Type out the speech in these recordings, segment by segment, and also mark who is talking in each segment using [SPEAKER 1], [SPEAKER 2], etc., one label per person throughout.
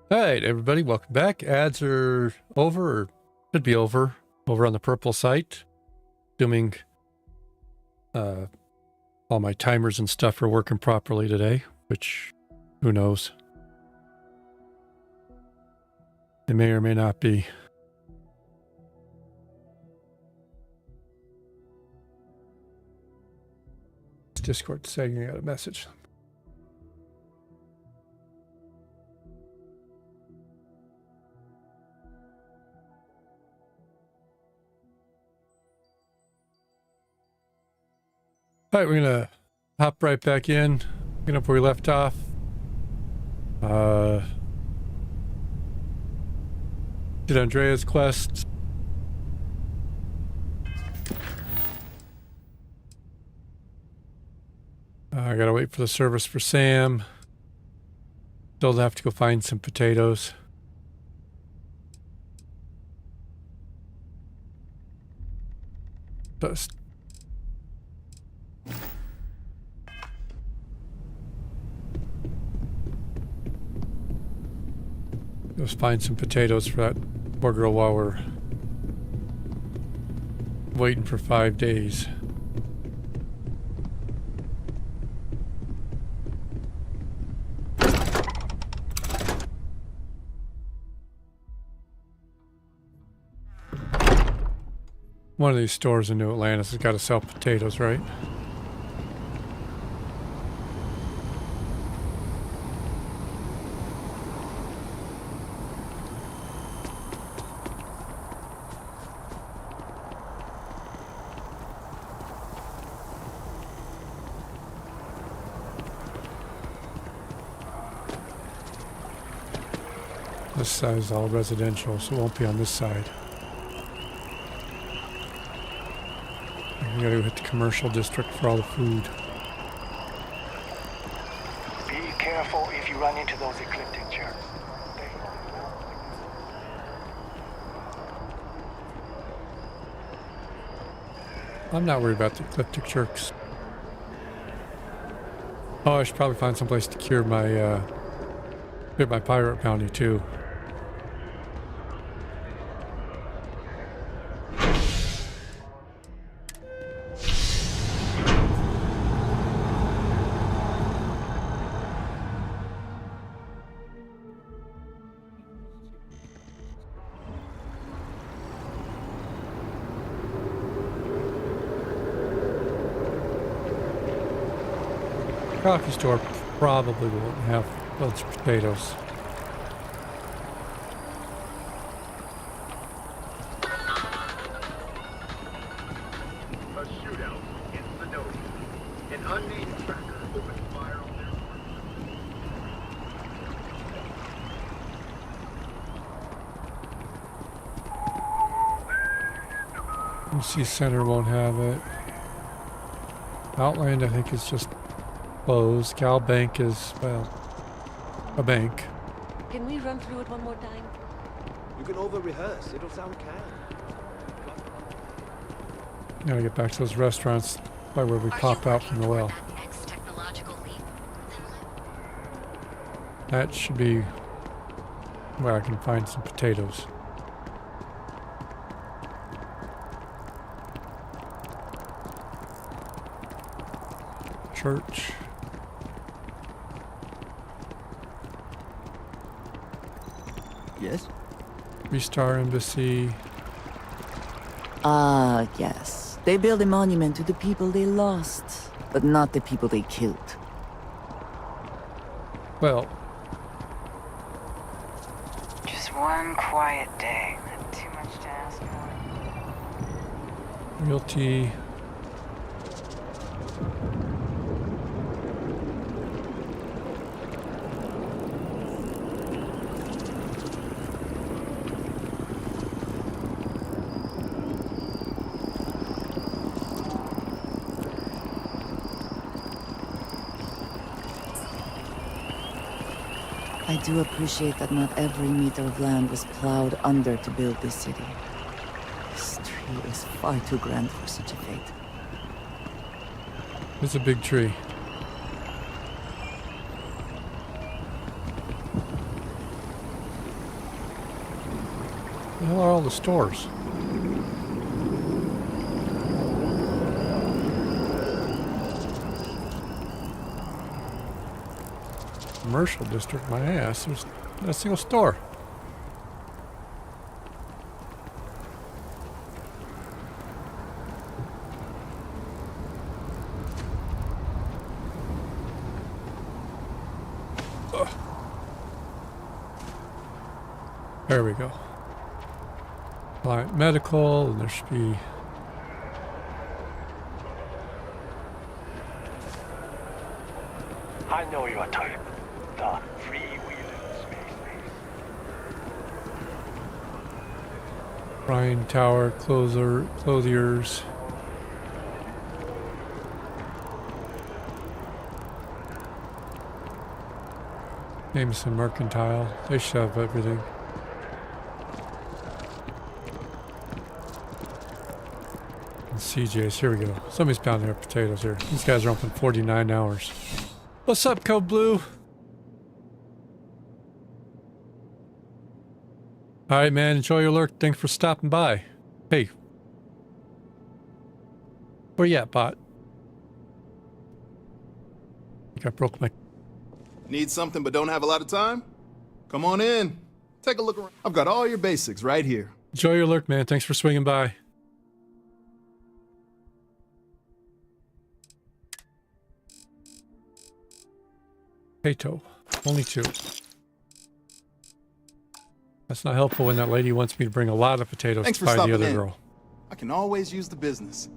[SPEAKER 1] All right, everybody, welcome back. Ads are over, or should be over on the purple site. Assuming all my timers and stuff are working properly today, which who knows? They may or may not be. Discord saying I got a message. All right, we're gonna hop right back in, pick up where we left off. Did Andrea's quest. I gotta wait for the service for Sam. Still have to go find some potatoes. Just go find some potatoes for that poor girl while we're waiting for 5 days. One of these stores in New Atlantis has got to sell potatoes, right? This side is all residential, so it won't be on this side. We gotta hit the commercial district for all the food.
[SPEAKER 2] Be careful if you run into those ecliptic jerks.
[SPEAKER 1] I'm not worried about the ecliptic jerks. Oh, I should probably find someplace to cure my pirate bounty too. Coffee store probably won't have loads of potatoes.
[SPEAKER 3] A shootout in Sonoda. An unnamed tracker opened fire on their
[SPEAKER 1] MC Center won't have it. Outland, I think, is just closed. Cal Bank is, well, a bank.
[SPEAKER 4] Can we run through it one more time?
[SPEAKER 5] You can over-rehearse. It'll sound calm.
[SPEAKER 1] Gotta get back to those restaurants by where we pop out from the well. That should be where I can find some potatoes. Church.
[SPEAKER 5] Yes?
[SPEAKER 1] Three-star Embassy.
[SPEAKER 6] Ah, yes. They build a monument to the people they lost, but not the people they killed.
[SPEAKER 1] Well,
[SPEAKER 7] Just one quiet day. Not too much to ask for.
[SPEAKER 1] Realty.
[SPEAKER 6] I do appreciate that not every meter of land was plowed under to build this city. This tree is far too grand for such a fate.
[SPEAKER 1] It's a big tree. The hell are all the stores? Commercial district, my ass. There's not a single store. Ugh. There we go. Client medical, and there should be.
[SPEAKER 2] I know your type. The freewheeling space race.
[SPEAKER 1] Ryan Tower, clothiers. Jameson Mercantile. They should have everything. And CJ's. Here we go. Somebody's pounding their potatoes here. These guys are open 49 hours. What's up, Code Blue? Alright, man. Enjoy your lurk. Thanks for stopping by. Hey. Where you at, bot? I think I broke my...
[SPEAKER 8] Need something but don't have a lot of time? Come on in. Take a look around. I've got all your basics right here.
[SPEAKER 1] Enjoy your lurk, man. Thanks for swinging by. Potato. Only 2. That's not helpful when that lady wants me to bring a lot of potatoes
[SPEAKER 8] Thanks
[SPEAKER 1] to
[SPEAKER 8] for
[SPEAKER 1] buy the
[SPEAKER 8] stopping
[SPEAKER 1] other
[SPEAKER 8] in.
[SPEAKER 1] girl.
[SPEAKER 8] I can always use the business.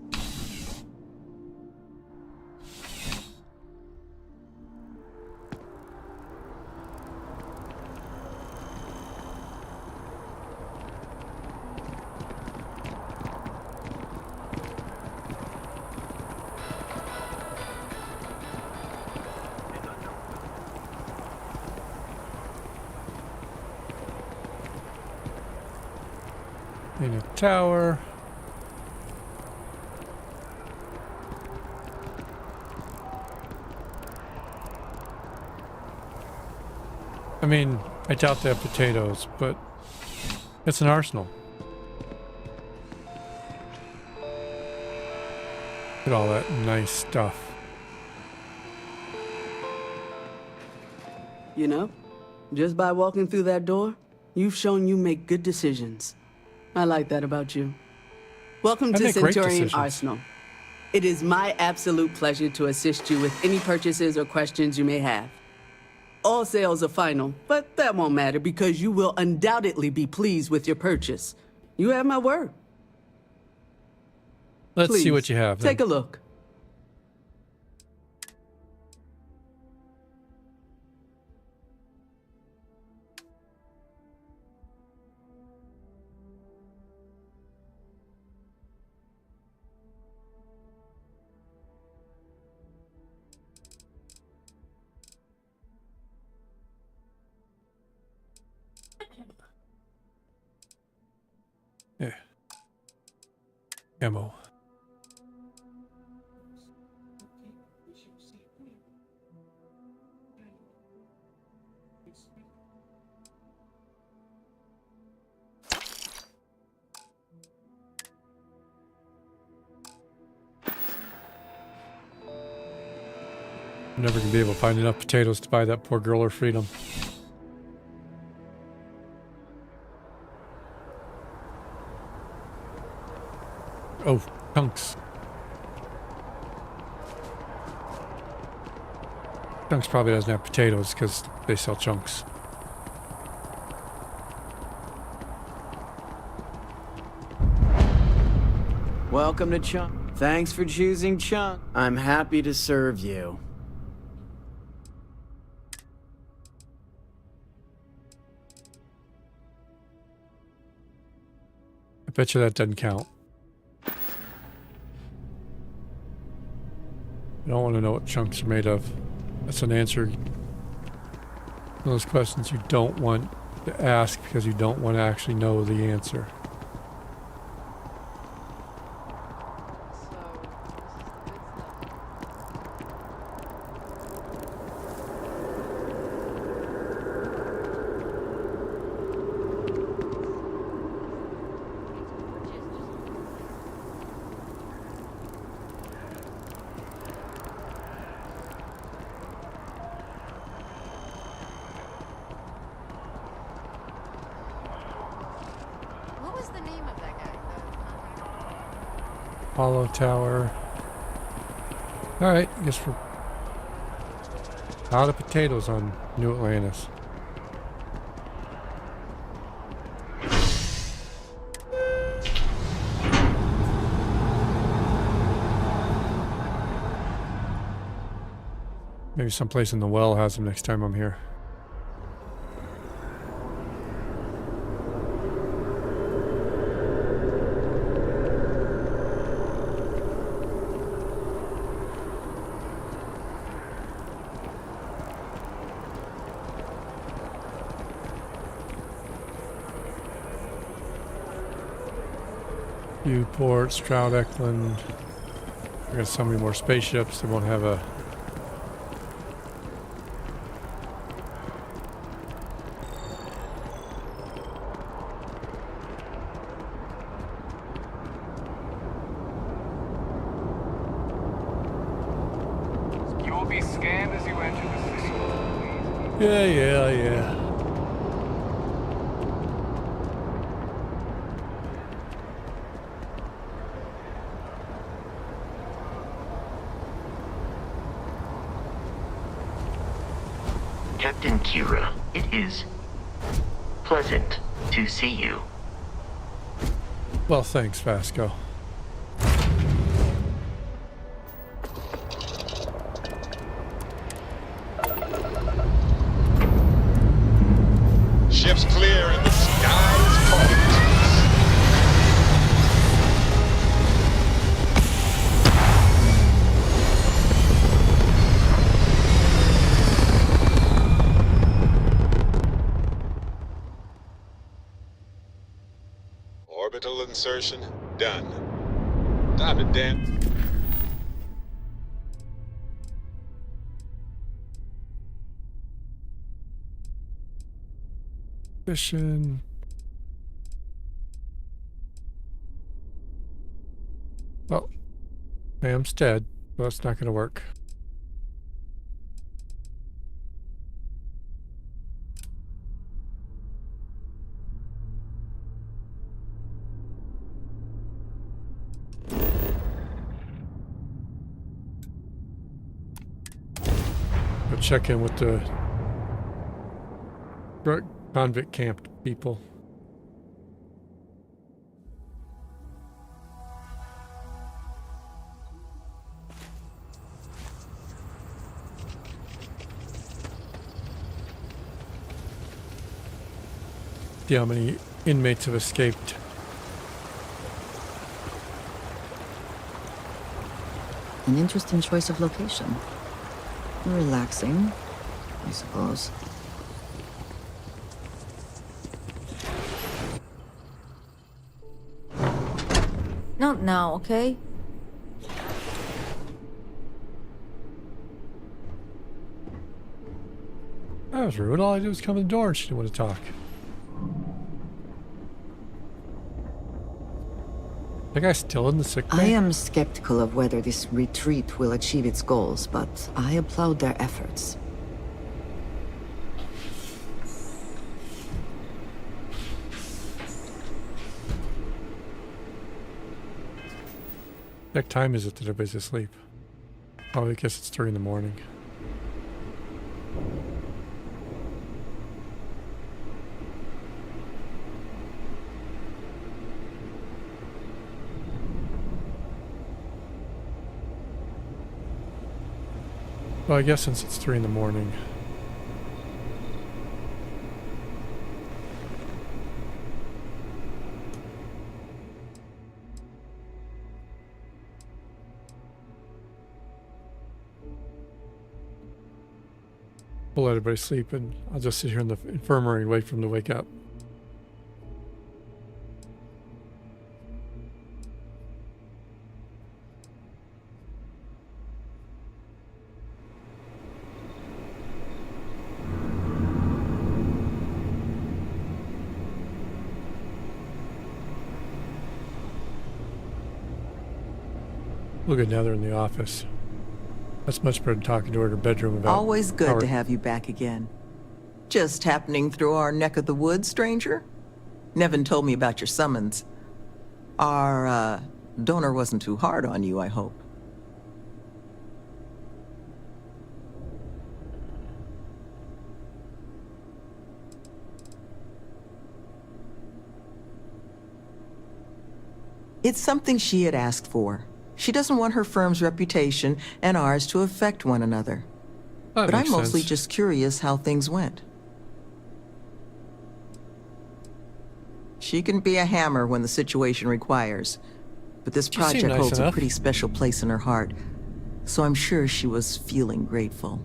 [SPEAKER 1] In a tower. I mean, I doubt they have potatoes, but it's an arsenal. Look at all that nice stuff.
[SPEAKER 9] You know, just by walking through that door, you've shown you make good decisions. I like that about you. Welcome to
[SPEAKER 1] make great
[SPEAKER 9] Centurion
[SPEAKER 1] decisions.
[SPEAKER 9] Arsenal. It is my absolute pleasure to assist you with any purchases or questions you may have. All sales are final, but that won't matter because you will undoubtedly be pleased with your purchase. You have my word.
[SPEAKER 1] Let's see
[SPEAKER 9] Please,
[SPEAKER 1] what you have. Then.
[SPEAKER 9] Take a look.
[SPEAKER 1] Yeah. Ammo. I'm never gonna be able to find enough potatoes to buy that poor girl her freedom. Oh, chunks. Chunks probably doesn't have potatoes because they sell chunks.
[SPEAKER 10] Welcome to Chunk. Thanks for choosing Chunk. I'm happy to serve you.
[SPEAKER 1] I bet you that doesn't count. I don't want to know what chunks are made of. That's an answer. One of those questions you don't want to ask because you don't want to actually know the answer. Apollo Tower. Alright, I guess we're out of potatoes on New Atlantis. Maybe someplace in the well has them next time I'm here. Newport, Stroud, Eklund. I got so many more spaceships. They won't have a.
[SPEAKER 3] You will be scanned as you enter the city.
[SPEAKER 1] Yeah.
[SPEAKER 11] Captain Kira, it is pleasant to see you.
[SPEAKER 1] Well, thanks, Vasco.
[SPEAKER 3] Ship's clear and the sky is falling. Orbital insertion done. Time to dance.
[SPEAKER 1] Mission. Well, Sam's dead. Well, that's not going to work. Go check in with the convict camp people. See how many inmates have escaped.
[SPEAKER 6] An interesting choice of location. Relaxing, I suppose. Not now, okay?
[SPEAKER 1] That was rude. All I did was come in the door and she didn't want to talk. That guy's still in the sick bay?
[SPEAKER 6] I am skeptical of whether this retreat will achieve its goals, but I applaud their efforts.
[SPEAKER 1] What time is it that everybody's asleep? Oh, I guess it's 3 in the morning. Well, I guess since it's 3 in the morning. We'll let everybody sleep and I'll just sit here in the infirmary and wait for them to wake up. Look at now they're in the office. That's much better than talking to her in her bedroom about.
[SPEAKER 12] Always good to have you back again. Just happening through our neck of the woods, stranger? Nevin told me about your summons. Are, Donor wasn't too hard on you, I hope. It's something she had asked for. She doesn't want her firm's reputation and ours to affect one another.
[SPEAKER 1] That
[SPEAKER 12] But I'm
[SPEAKER 1] makes
[SPEAKER 12] mostly
[SPEAKER 1] sense.
[SPEAKER 12] just curious how things went. She can be a hammer when the situation requires. But this
[SPEAKER 1] She seemed
[SPEAKER 12] project
[SPEAKER 1] nice
[SPEAKER 12] holds a
[SPEAKER 1] enough.
[SPEAKER 12] pretty special place in her heart. So I'm sure she was feeling grateful.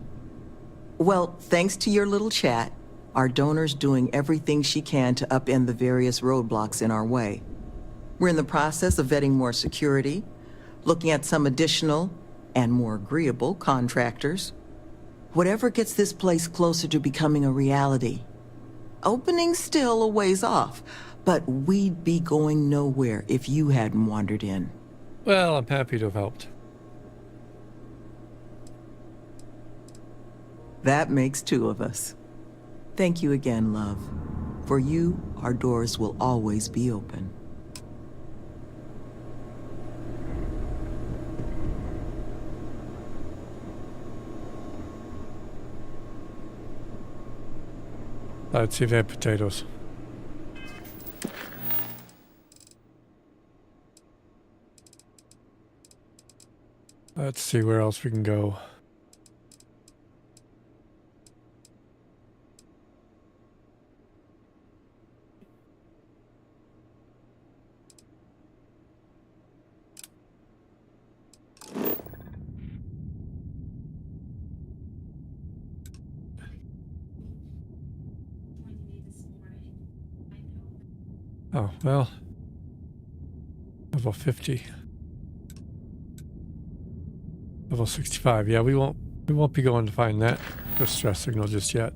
[SPEAKER 12] Well, thanks to your little chat, our donor's doing everything she can to upend the various roadblocks in our way. We're in the process of vetting more security, looking at some additional and more agreeable contractors. Whatever gets this place closer to becoming a reality. Opening's still a ways off, but we'd be going nowhere if you hadn't wandered in.
[SPEAKER 1] Well, I'm happy to have helped.
[SPEAKER 12] That makes two of us. Thank you again, love. For you, our doors will always be open.
[SPEAKER 1] Let's see if they have potatoes. Let's see where else we can go. Oh, well. Level 50. Level 65. Yeah, we won't be going to find that distress signal just yet.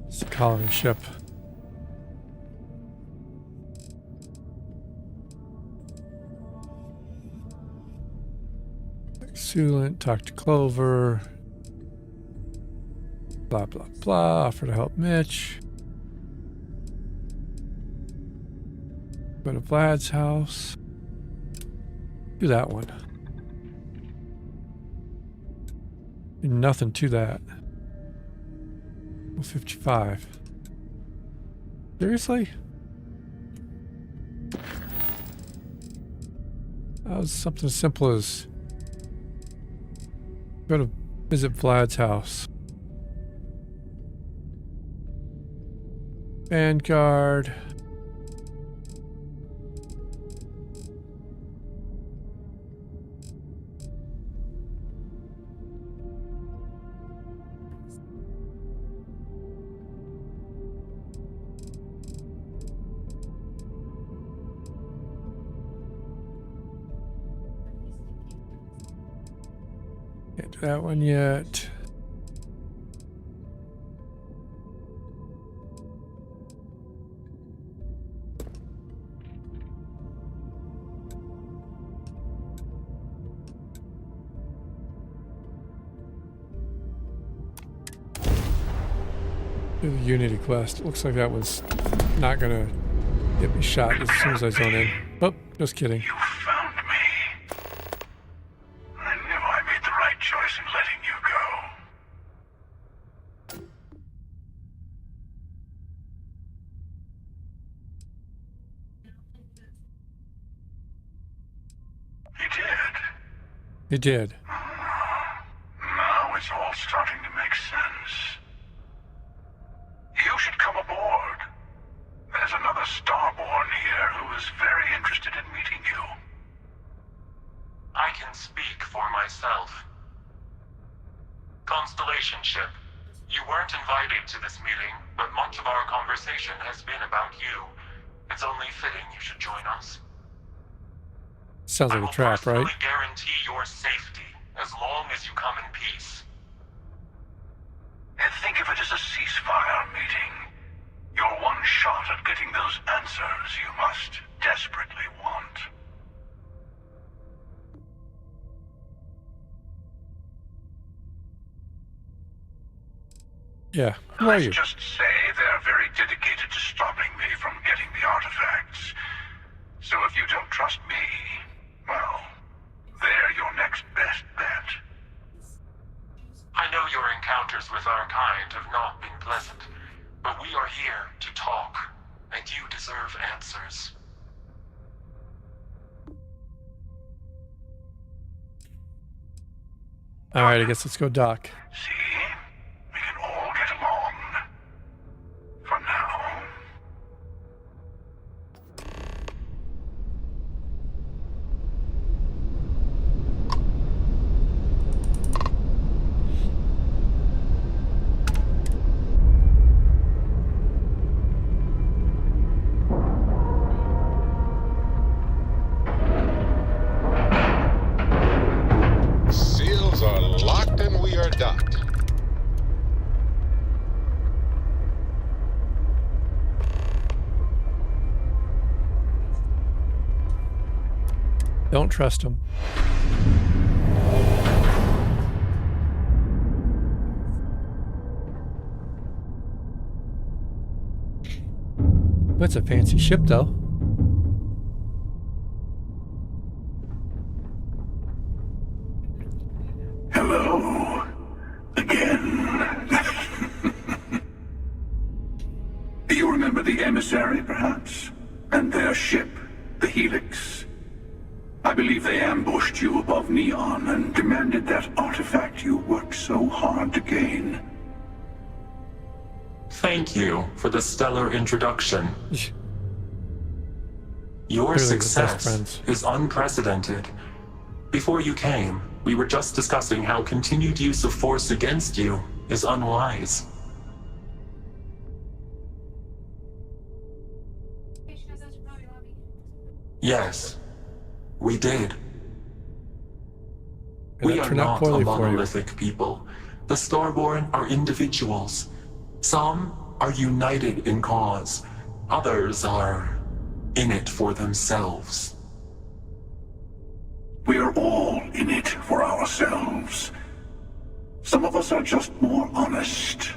[SPEAKER 1] It's a colony ship. Excellent. Talk to Clover. Blah, blah, blah. Offer to help Mitch. Go to Vlad's house. Do that one. Nothing to that. 55. Seriously? That was something as simple as go to visit Vlad's house. Vanguard. Can't do that one yet. Do the Unity quest. Looks like that was not gonna get me shot as soon as I zone in. Oh, just kidding.
[SPEAKER 3] You found me. I knew I made the right choice in letting you go. He did.
[SPEAKER 1] He did.
[SPEAKER 3] Now it's all starting to make sense. You should come aboard. There's another Starborn here who is very interested in meeting you.
[SPEAKER 13] I can speak for myself. Constellation ship, you weren't invited to this meeting, but much of our conversation has been about you. It's only fitting you should join us.
[SPEAKER 1] Sounds like a trap, right?
[SPEAKER 13] I will personally guarantee your safety as long as you come in peace.
[SPEAKER 3] Think of it as a ceasefire meeting. Your one shot at getting those answers you must desperately want.
[SPEAKER 1] Yeah, who are you?
[SPEAKER 3] Let's just say they're very dedicated to stopping me from getting the artifacts. So if you don't trust me, well, they're your next best bet.
[SPEAKER 13] I know your encounters with our kind have not been pleasant, but we are here to talk, and you deserve answers.
[SPEAKER 1] Alright, I guess let's go dock.
[SPEAKER 3] See? We can all get along. For now.
[SPEAKER 14] Seals are locked and we are docked.
[SPEAKER 1] Don't trust him. That's a fancy ship, though.
[SPEAKER 3] Hello. Again. You remember the emissary, perhaps? And their ship, the Helix? I believe they ambushed you above Neon and demanded that artifact you worked so hard to gain.
[SPEAKER 13] Thank you for the stellar introduction. Your
[SPEAKER 1] Clearly the best
[SPEAKER 13] success
[SPEAKER 1] friends.
[SPEAKER 13] is unprecedented. Before you came, we were just discussing how continued use of force against you is unwise. Yes, we did.
[SPEAKER 1] And
[SPEAKER 13] We
[SPEAKER 1] that
[SPEAKER 13] are
[SPEAKER 1] turned out
[SPEAKER 13] not a
[SPEAKER 1] poorly for you.
[SPEAKER 13] monolithic people. The Starborn are individuals. Some are united in cause. Others are in it for themselves.
[SPEAKER 3] We are all in it for ourselves. Some of us are just more honest.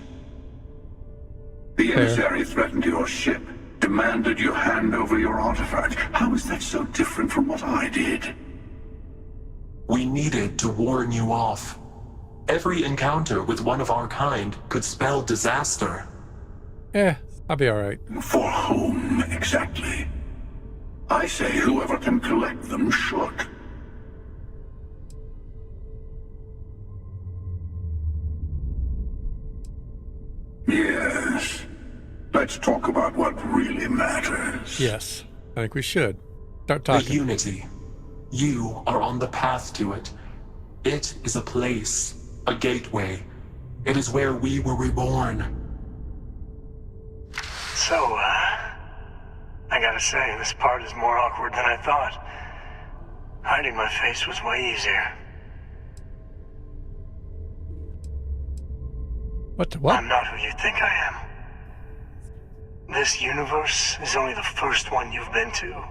[SPEAKER 3] The emissary threatened your ship, demanded you hand over your artifact. How is that so different from what I did?
[SPEAKER 13] We needed to warn you off. Every encounter with one of our kind could spell disaster.
[SPEAKER 1] I'll be alright.
[SPEAKER 3] For whom, exactly? I say whoever can collect them should. Yes. Let's talk about what really matters.
[SPEAKER 1] Yes, I think we should. Start
[SPEAKER 13] The
[SPEAKER 1] talking.
[SPEAKER 13] unity. You are on the path to it. It is a place, a gateway. It is where we were reborn.
[SPEAKER 2] So, I gotta say, this part is more awkward than I thought. Hiding my face was way easier.
[SPEAKER 1] What?
[SPEAKER 2] I'm not who you think I am. This universe is only the first one you've been to.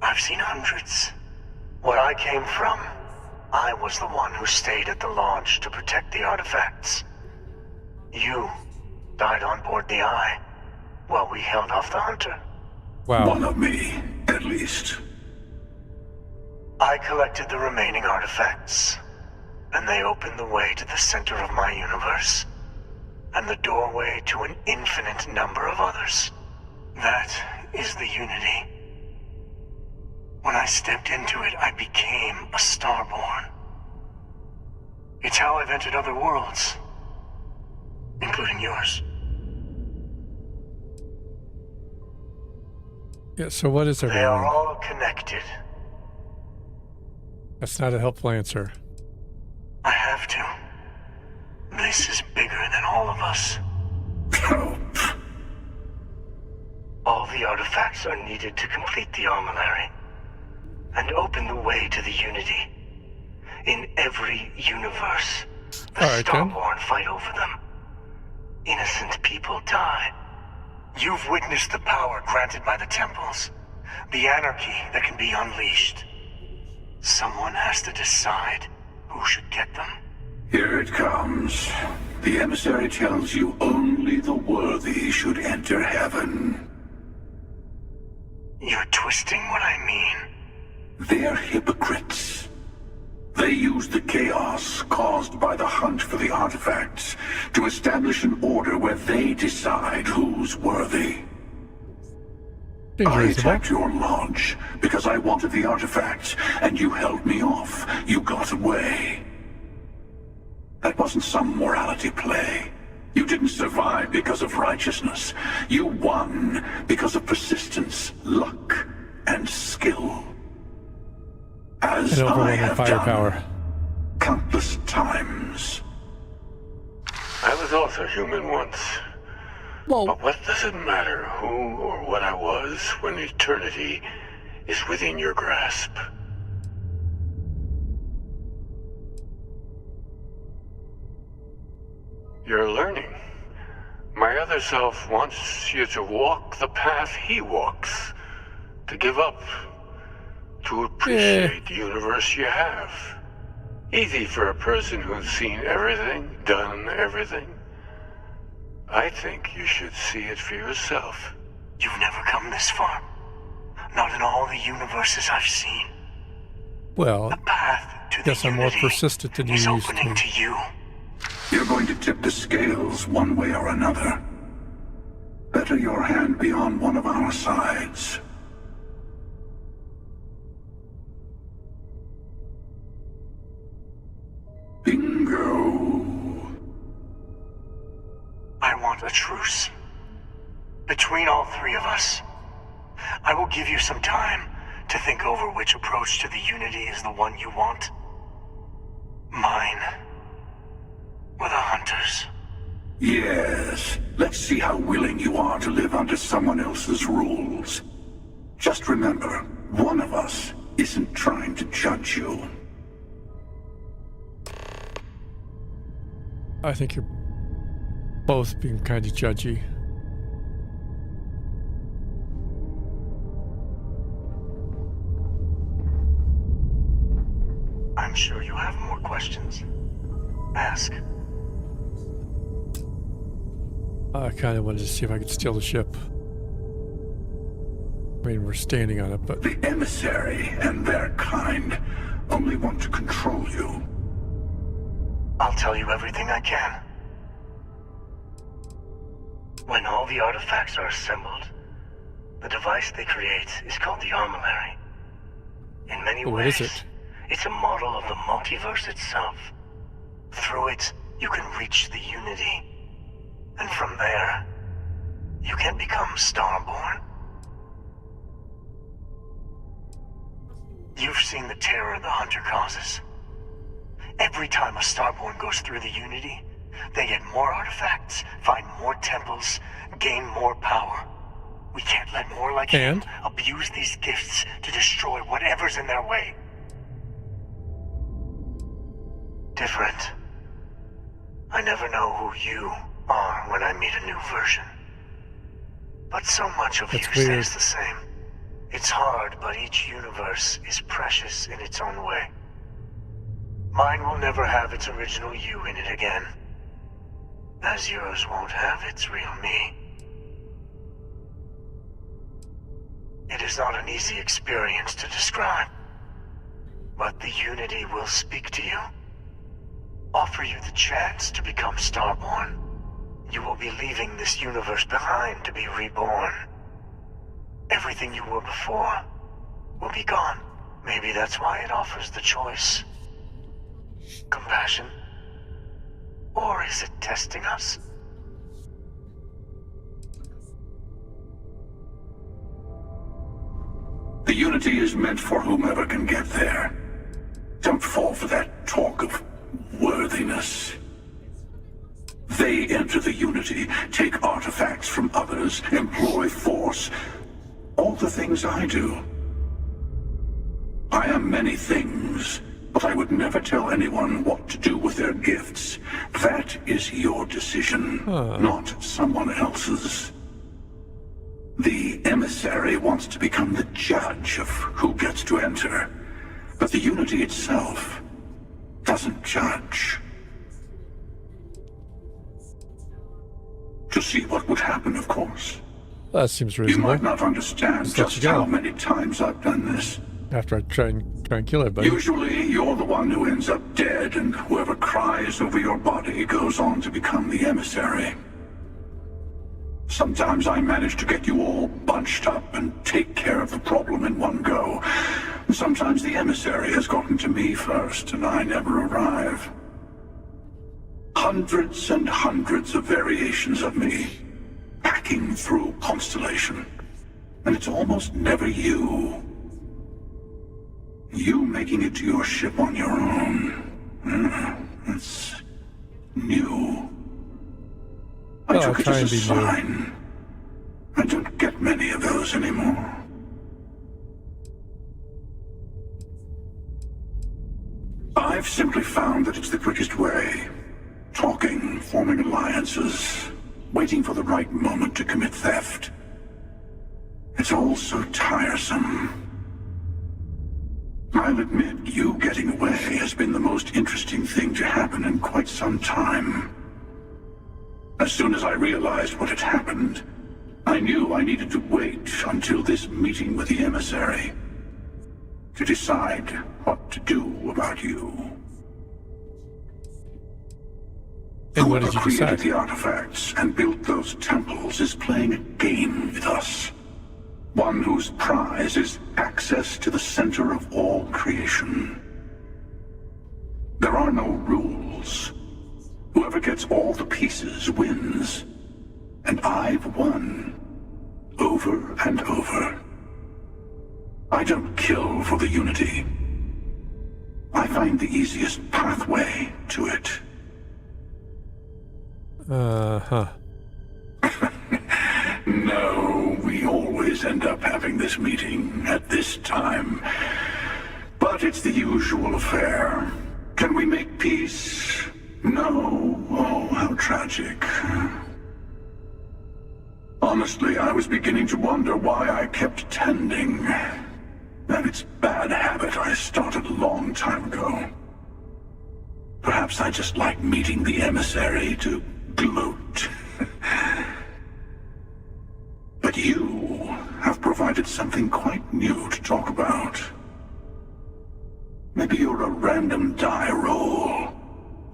[SPEAKER 2] I've seen hundreds. Where I came from, I was the one who stayed at the launch to protect the artifacts. You died on board the Eye, while we held off the Hunter.
[SPEAKER 1] Wow.
[SPEAKER 3] One of me, at least.
[SPEAKER 2] I collected the remaining artifacts, and they opened the way to the center of my universe, and the doorway to an infinite number of others. That is the Unity. When I stepped into it, I became a Starborn. It's how I've entered other worlds, including yours.
[SPEAKER 1] Yeah, so what is
[SPEAKER 2] They are
[SPEAKER 1] everyone?
[SPEAKER 2] all connected.
[SPEAKER 1] That's not a helpful answer.
[SPEAKER 2] I have to. This is bigger than all of us. All the artifacts are needed to complete the armillary and open the way to the Unity. In every universe, The
[SPEAKER 1] All right, then.
[SPEAKER 2] Starborn fight over them. Innocent people die. You've witnessed the power granted by the temples, the anarchy that can be unleashed. Someone has to decide who should get them.
[SPEAKER 3] Here it comes. The emissary tells you only the worthy should enter heaven.
[SPEAKER 2] You're twisting what I mean.
[SPEAKER 3] They're hypocrites. They use the chaos caused by the hunt for the artifacts to establish an order where they decide who's worthy. I attacked your lodge because I wanted the artifacts, and you held me off. You got away. That wasn't some morality play. You didn't survive because of righteousness. You won because of persistence, luck, and skill. As I have done countless times.
[SPEAKER 2] I was also human once. But what does it matter who or what I was when eternity is within your grasp? You're learning. My other self wants you to walk the path he walks. To give up. To appreciate the universe you have. Easy for a person who's seen everything, done everything. I think you should see it for yourself. You've never come this far. Not in all the universes I've seen.
[SPEAKER 1] Well,
[SPEAKER 2] the path to
[SPEAKER 1] guess I'm more persistent than you used
[SPEAKER 2] opening
[SPEAKER 1] to.
[SPEAKER 2] To you.
[SPEAKER 3] You're going to tip the scales one way or another. Better your hand be on one of our sides. Bingo.
[SPEAKER 2] I want a truce. Between all three of us. I will give you some time to think over which approach to the Unity is the one you want. Mine. Or the Hunters.
[SPEAKER 3] Yes. Let's see how willing you are to live under someone else's rules. Just remember, one of us isn't trying to judge you.
[SPEAKER 1] I think you're both being kind of judgy.
[SPEAKER 2] I'm sure you have more questions. Ask.
[SPEAKER 1] I kind of wanted to see if I could steal the ship. I mean, we're standing on it, but...
[SPEAKER 3] The emissary and their kind only want to control you.
[SPEAKER 2] I'll tell you everything I can. When all the artifacts are assembled, the device they create is called the Armillary. In many ways,
[SPEAKER 1] what is it?
[SPEAKER 2] It's a model of the multiverse itself. Through it, you can reach the Unity. And from there, you can become Starborn. You've seen the terror the Hunter causes. Every time a Starborn goes through the Unity, they get more artifacts, find more temples, gain more power. We can't let more like him abuse these gifts to destroy whatever's in their way. Different. I never know who you are when I meet a new version. But so much of you stays the same. It's hard, but each universe is precious in its own way. Mine will never have its original you in it again. As yours won't have its real me. It is not an easy experience to describe. But the Unity will speak to you. Offer you the chance to become Starborn. You will be leaving this universe behind to be reborn. Everything you were before will be gone. Maybe that's why it offers the choice. Compassion? Or is it testing us?
[SPEAKER 3] The Unity is meant for whomever can get there. Don't fall for that talk of worthiness. They enter the Unity, take artifacts from others, employ force. All the things I do. I am many things, But I would never tell anyone what to do with their gifts. That is your decision, not someone else's. The emissary wants to become the judge of who gets to enter, but the Unity itself doesn't judge. To see what would happen, of course.
[SPEAKER 1] That seems
[SPEAKER 3] You
[SPEAKER 1] reasonable.
[SPEAKER 3] might not understand just how many times I've done this.
[SPEAKER 1] After I try and kill everybody.
[SPEAKER 3] Usually, you're the one who ends up dead, and whoever cries over your body goes on to become the emissary. Sometimes I manage to get you all bunched up and take care of the problem in one go. Sometimes the emissary has gotten to me first, and I never arrive. Hundreds and hundreds of variations of me, packing through Constellation. And it's almost never you. You making it to your ship on your own. It's new. I took it as a sign. I don't get many of those anymore. I've simply found that it's the quickest way. Talking, forming alliances, waiting for the right moment to commit theft. It's all so tiresome. I'll admit, you getting away has been the most interesting thing to happen in quite some time. As soon as I realized what had happened, I knew I needed to wait until this meeting with the emissary to decide what to do about you.
[SPEAKER 1] And what did you
[SPEAKER 3] created
[SPEAKER 1] decide?
[SPEAKER 3] the artifacts and built those temples is playing a game with us. One whose prize is access to the center of all creation. There are no rules. Whoever gets all the pieces wins. And I've won. Over and over. I don't kill for the Unity. I find the easiest pathway to it. No, we always end up having this meeting at this time. But it's the usual affair. Can we make peace? No. Oh, how tragic. Honestly, I was beginning to wonder why I kept tending. And it's bad habit I started a long time ago. Perhaps I just like meeting the emissary to gloat. But you have provided something quite new to talk about. Maybe you're a random die roll.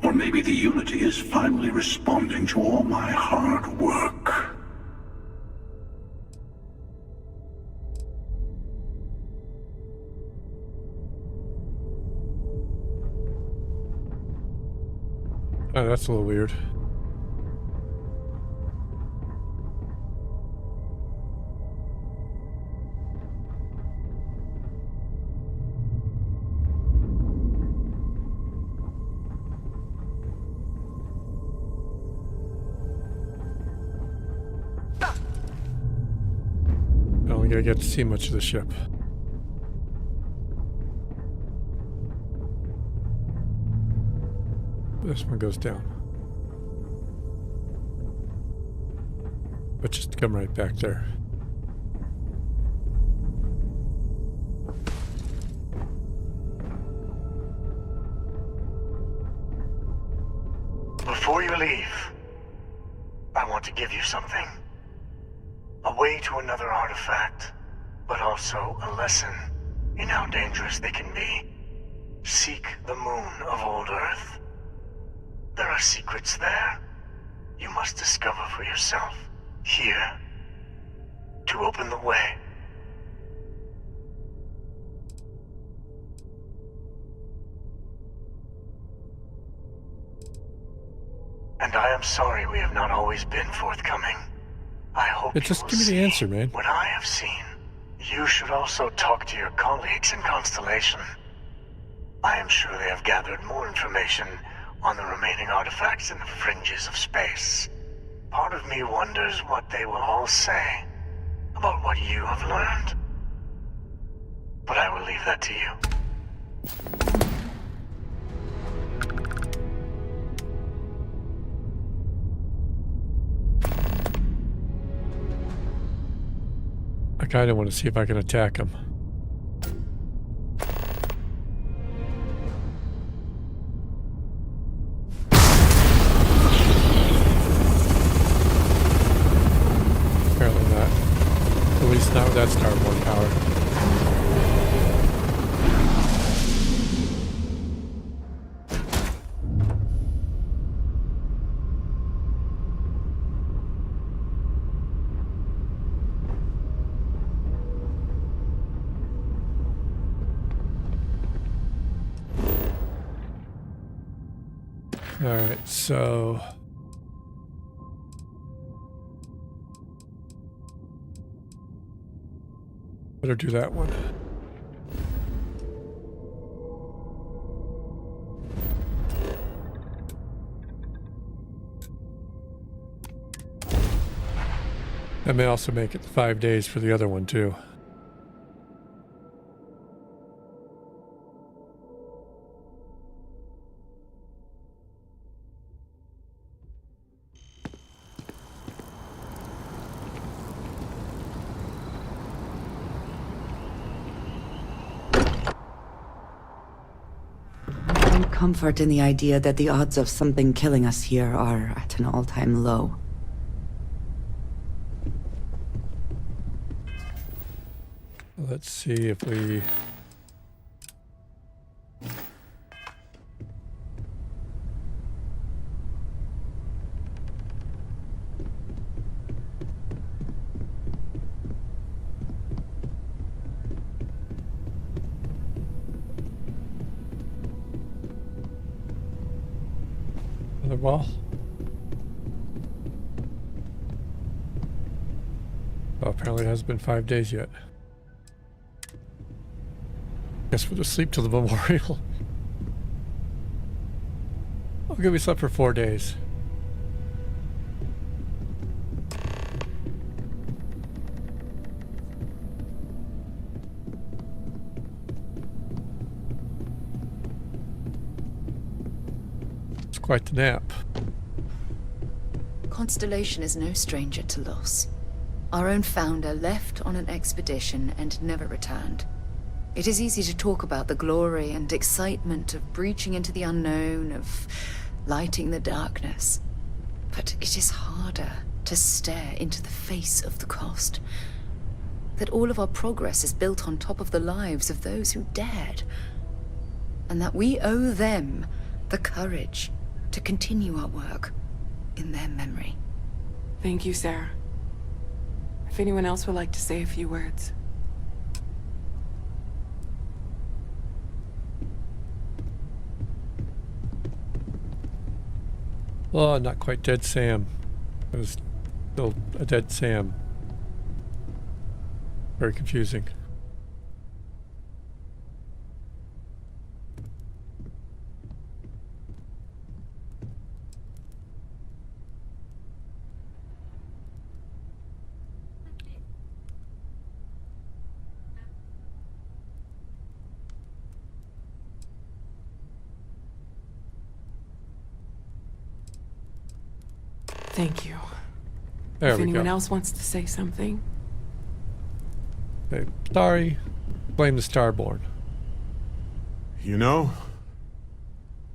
[SPEAKER 3] Or maybe the Unity is finally responding to all my hard work.
[SPEAKER 1] Oh, that's a little weird. I don't think I get to see much of the ship. This one goes down. But just come right back there.
[SPEAKER 2] Before you leave, I want to give you something. A way to another artifact, but also a lesson in how dangerous they can be. Seek the moon of old Earth. There are secrets there you must discover for yourself here to open the way. And I am sorry we have not always been forthcoming. I hope
[SPEAKER 1] Just give me the answer, man.
[SPEAKER 2] what I have seen. You should also talk to your colleagues in Constellation. I am sure they have gathered more information on the remaining artifacts in the fringes of space. Part of me wonders what they will all say about what you have learned. But I will leave that to you.
[SPEAKER 1] I kind of want to see if I can attack him. Apparently not. At least not with that Starborn power. Alright, so better do that one. That may also make it 5 days for the other one too.
[SPEAKER 6] Comfort in the idea that the odds of something killing us here are at an all-time low.
[SPEAKER 1] Let's see if we... Another wall. Well, apparently it hasn't been 5 days yet. Guess we'll just sleep till the memorial. Okay, we slept for 4 days. It's quite the nap.
[SPEAKER 15] Constellation is no stranger to loss. Our own founder left on an expedition and never returned. It is easy to talk about the glory and excitement of breaching into the unknown, of lighting the darkness. But it is harder to stare into the face of the cost. That all of our progress is built on top of the lives of those who dared. And that we owe them the courage to continue our work in their memory.
[SPEAKER 16] Thank you, Sarah. If anyone else would like to say a few words.
[SPEAKER 1] Oh, not quite dead Sam. It was still a dead Sam. Very confusing.
[SPEAKER 16] Thank you.
[SPEAKER 1] There
[SPEAKER 16] if
[SPEAKER 1] we
[SPEAKER 16] anyone
[SPEAKER 1] go.
[SPEAKER 16] else wants to say something.
[SPEAKER 1] Okay, sorry. Blame the Starborn.
[SPEAKER 17] You know,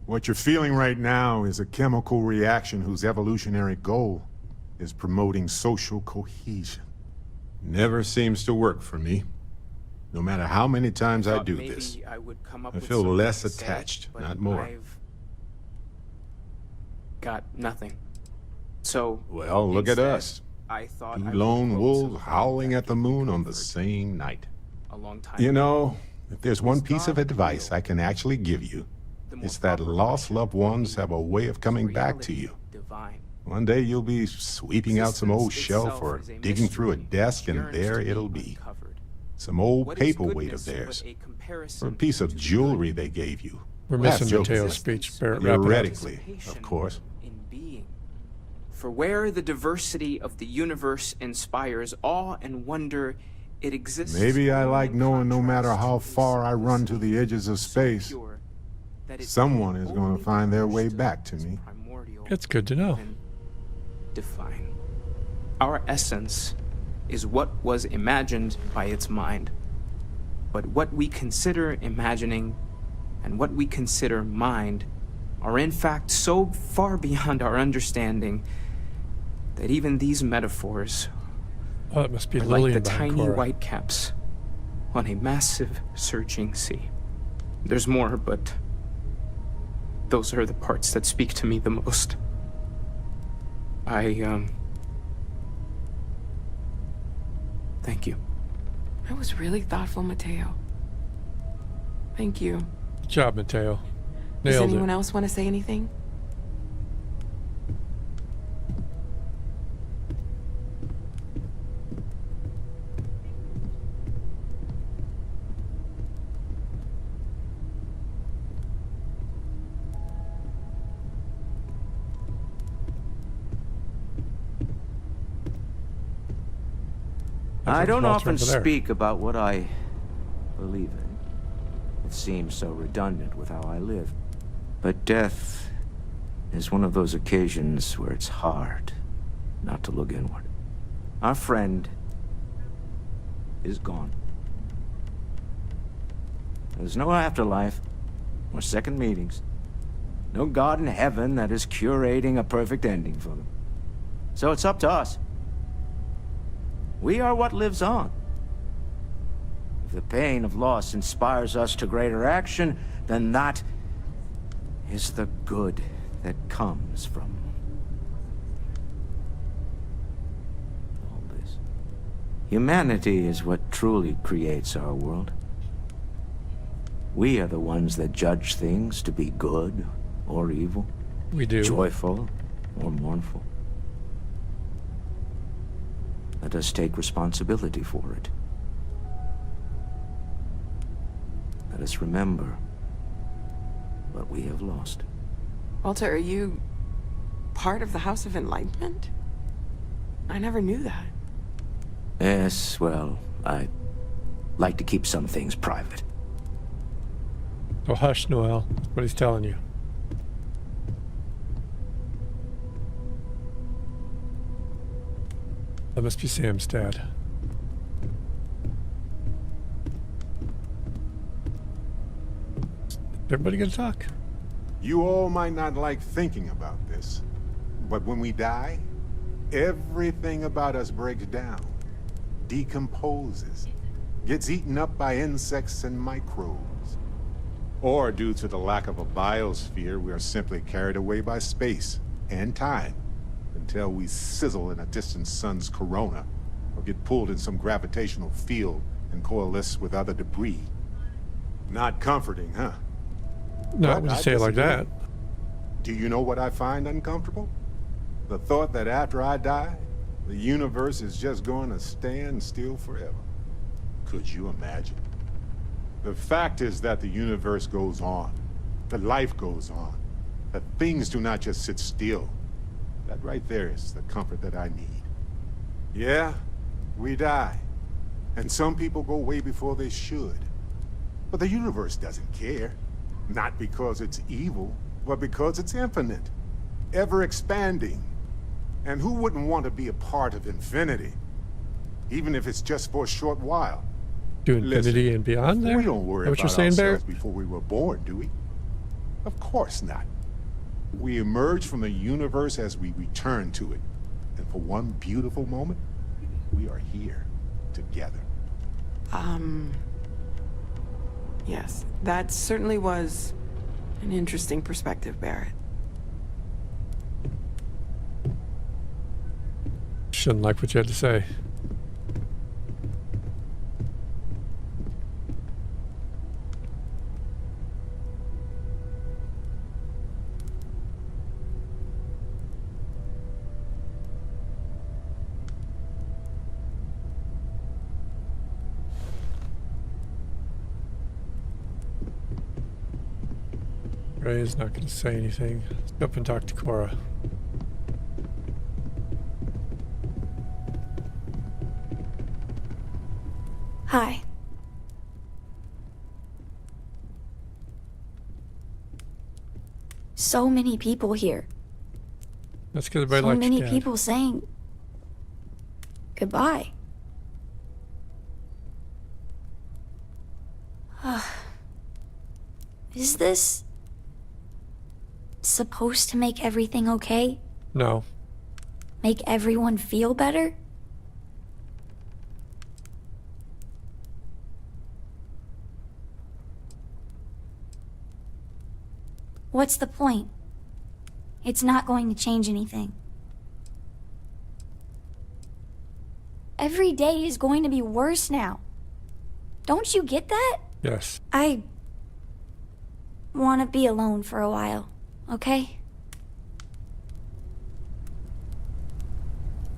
[SPEAKER 17] what you're feeling right now is a chemical reaction whose evolutionary goal is promoting social cohesion. Never seems to work for me. No matter how many times I do this, I feel less attached, not more.
[SPEAKER 10] I've got nothing. So,
[SPEAKER 17] Well, look at us.
[SPEAKER 10] I thought
[SPEAKER 17] Two
[SPEAKER 10] I would
[SPEAKER 17] lone
[SPEAKER 10] quote
[SPEAKER 17] wolves
[SPEAKER 10] some
[SPEAKER 17] howling at the moon on the
[SPEAKER 10] comfort
[SPEAKER 17] same night.
[SPEAKER 10] a long time
[SPEAKER 17] You
[SPEAKER 10] ago.
[SPEAKER 17] know, if there's one piece of advice I can actually give you, it's that lost loved ones have a way of coming back to you.
[SPEAKER 10] Divine.
[SPEAKER 17] One day you'll be sweeping out some old shelf or digging through a desk, and there it'll be. Some old paperweight of theirs. Or a piece of jewelry they gave you.
[SPEAKER 1] We're
[SPEAKER 17] Half
[SPEAKER 1] missing
[SPEAKER 17] joking.
[SPEAKER 1] Mateo's speech. Barrett, wrap it up.
[SPEAKER 17] Theoretically, of course.
[SPEAKER 10] For where the diversity of the universe inspires awe and wonder, it exists.
[SPEAKER 17] Maybe I like knowing no matter how far I run to the edges of space, someone is going to find their way back to me.
[SPEAKER 1] It's good to know.
[SPEAKER 10] Define. Our essence is what was imagined by its mind. But what we consider imagining and what we consider mind are in fact so far beyond our understanding that even these metaphors
[SPEAKER 1] Oh, it must be
[SPEAKER 10] are like
[SPEAKER 1] Lillian
[SPEAKER 10] the
[SPEAKER 1] behind
[SPEAKER 10] tiny
[SPEAKER 1] Cora.
[SPEAKER 10] white caps on a massive, surging sea. There's more, but those are the parts that speak to me the most. Thank you.
[SPEAKER 16] That was really thoughtful, Mateo. Thank you.
[SPEAKER 1] Good job, Mateo.
[SPEAKER 16] Does
[SPEAKER 1] Nailed
[SPEAKER 16] anyone
[SPEAKER 1] it.
[SPEAKER 16] else want to say anything?
[SPEAKER 18] I don't
[SPEAKER 1] Walter
[SPEAKER 18] often
[SPEAKER 1] over there.
[SPEAKER 18] speak about what I believe in. It seems so redundant with how I live. But death is one of those occasions where it's hard not to look inward. Our friend is gone. There's no afterlife, or second meetings. No God in heaven that is curating a perfect ending for them. So it's up to us. We are what lives on. If the pain of loss inspires us to greater action, then that is the good that comes from all this. Humanity is what truly creates our world. We are the ones that judge things to be good or evil.
[SPEAKER 1] We do.
[SPEAKER 18] Joyful or mournful. Let us take responsibility for it. Let us remember what we have lost.
[SPEAKER 16] Walter, are you part of the House of Enlightenment? I never knew that.
[SPEAKER 18] Yes, well, I like to keep some things private.
[SPEAKER 1] Oh, hush, Noel. That's what he's telling you. That must be Sam's dad. Everybody gonna talk?
[SPEAKER 17] You all might not like thinking about this, but when we die, everything about us breaks down, decomposes, gets eaten up by insects and microbes. Or due to the lack of a biosphere, we are simply carried away by space and time until we sizzle in a distant sun's corona or get pulled in some gravitational field and coalesce with other debris. Not comforting, huh?
[SPEAKER 1] Not when you say it like that.
[SPEAKER 17] Do you know what I find uncomfortable? The thought that after I die, the universe is just going to stand still forever. Could you imagine? The fact is that the universe goes on, that life goes on, that things do not just sit still. That right there is the comfort that I need. Yeah, we die. And some people go way before they should. But the universe doesn't care. Not because it's evil, but because it's infinite, ever expanding. And who wouldn't want to be a part of infinity? Even if it's just for a short while.
[SPEAKER 1] To infinity and beyond there?
[SPEAKER 17] We don't worry
[SPEAKER 1] What
[SPEAKER 17] about
[SPEAKER 1] you're saying,
[SPEAKER 17] ourselves
[SPEAKER 1] Barrett?
[SPEAKER 17] before we were born, do we? Of course not. We emerge from the universe as we return to it. And for one beautiful moment, we are here together.
[SPEAKER 16] Yes, that certainly was an interesting perspective, Barrett.
[SPEAKER 1] Shouldn't like what you had to say. Ray's not going to say anything. Let's go up and talk to Cora.
[SPEAKER 19] Hi. So many people here.
[SPEAKER 1] That's because everybody
[SPEAKER 19] So
[SPEAKER 1] likes
[SPEAKER 19] many
[SPEAKER 1] your dad.
[SPEAKER 19] people saying goodbye. Is this supposed to make everything okay?
[SPEAKER 1] No.
[SPEAKER 19] Make everyone feel better? What's the point? It's not going to change anything. Every day is going to be worse now. Don't you get that?
[SPEAKER 1] Yes.
[SPEAKER 19] I want to be alone for a while, okay?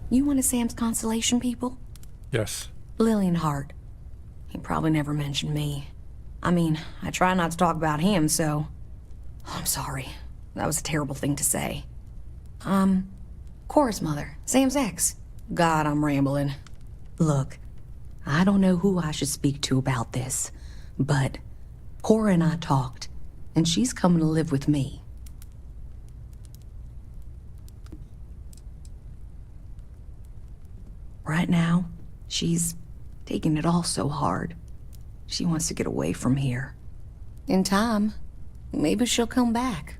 [SPEAKER 20] You one of Sam's constellation people?
[SPEAKER 1] Yes.
[SPEAKER 20] Lillian Hart. He probably never mentioned me. I mean, I try not to talk about him, so... I'm sorry. That was a terrible thing to say. Cora's mother, Sam's ex. God, I'm rambling. Look, I don't know who I should speak to about this, but Cora and I talked, and she's coming to live with me. Right now, she's taking it all so hard. She wants to get away from here. In time, maybe she'll come back.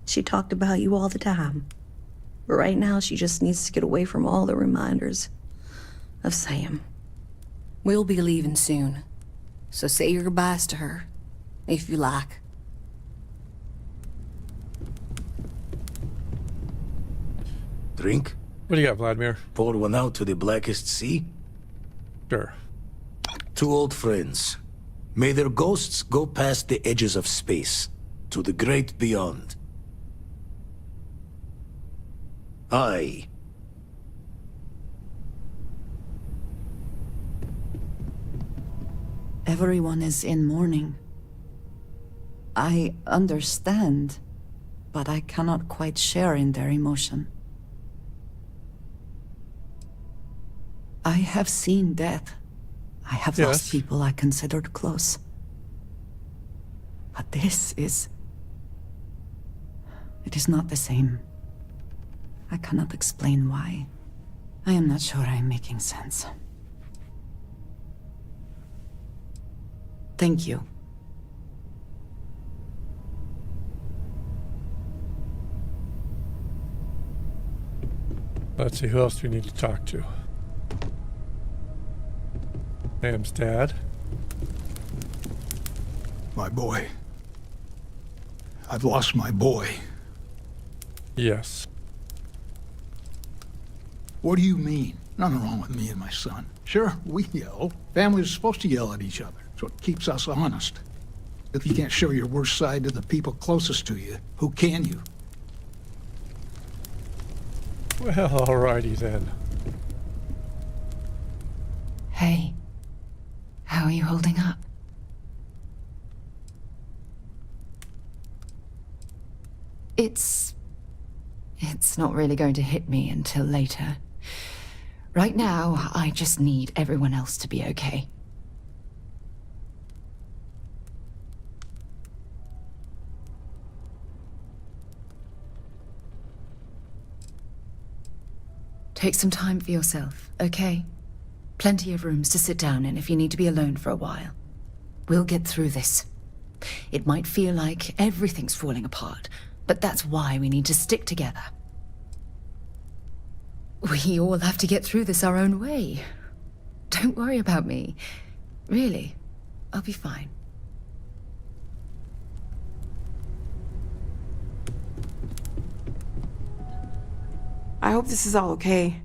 [SPEAKER 20] She talked about you all the time. But right now, she just needs to get away from all the reminders of Sam. We'll be leaving soon, so say your goodbyes to her, if you like.
[SPEAKER 21] Drink?
[SPEAKER 1] What do you got, Vladimir?
[SPEAKER 21] Pour one out to the blackest sea?
[SPEAKER 1] Sure.
[SPEAKER 21] Two old friends. May their ghosts go past the edges of space, to the great beyond. Aye.
[SPEAKER 22] Everyone is in mourning. I understand, but I cannot quite share in their emotion. I have seen death. I have lost people I considered close. But this is... it is not the same. I cannot explain why. I am not sure I am making sense. Thank you.
[SPEAKER 1] Let's see, who else do we need to talk to? Sam's dad.
[SPEAKER 3] My boy. I've lost my boy.
[SPEAKER 1] Yes.
[SPEAKER 3] What do you mean? Nothing wrong with me and my son. Sure, we yell. Families are supposed to yell at each other. It's what keeps us honest. If you can't show your worst side to the people closest to you, who can you?
[SPEAKER 1] Well, alrighty then.
[SPEAKER 15] Hey, how are you holding up? It's not really going to hit me until later. Right now, I just need everyone else to be okay. Take some time for yourself, okay? Plenty of rooms to sit down in if you need to be alone for a while. We'll get through this. It might feel like everything's falling apart, but that's why we need to stick together. We all have to get through this our own way. Don't worry about me. Really, I'll be fine.
[SPEAKER 16] I hope this is all okay.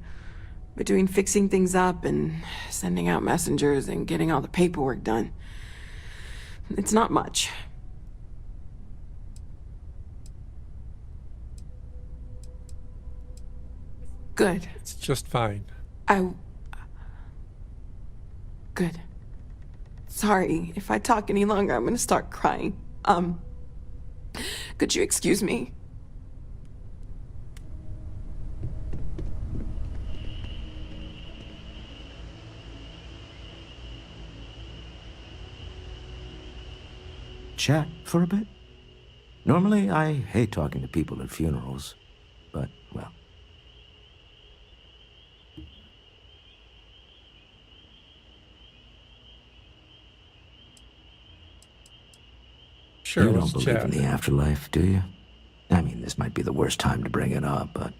[SPEAKER 16] Between fixing things up and sending out messengers and getting all the paperwork done. It's not much. Good.
[SPEAKER 1] It's just fine.
[SPEAKER 16] Good. Sorry, if I talk any longer, I'm gonna start crying. Could you excuse me?
[SPEAKER 18] Chat for a bit? Normally, I hate talking to people at funerals, but, well.
[SPEAKER 1] Sure,
[SPEAKER 4] You don't
[SPEAKER 1] let's
[SPEAKER 4] believe
[SPEAKER 1] chat.
[SPEAKER 4] in the afterlife, do you? I mean, this might be the worst time to bring it up, but...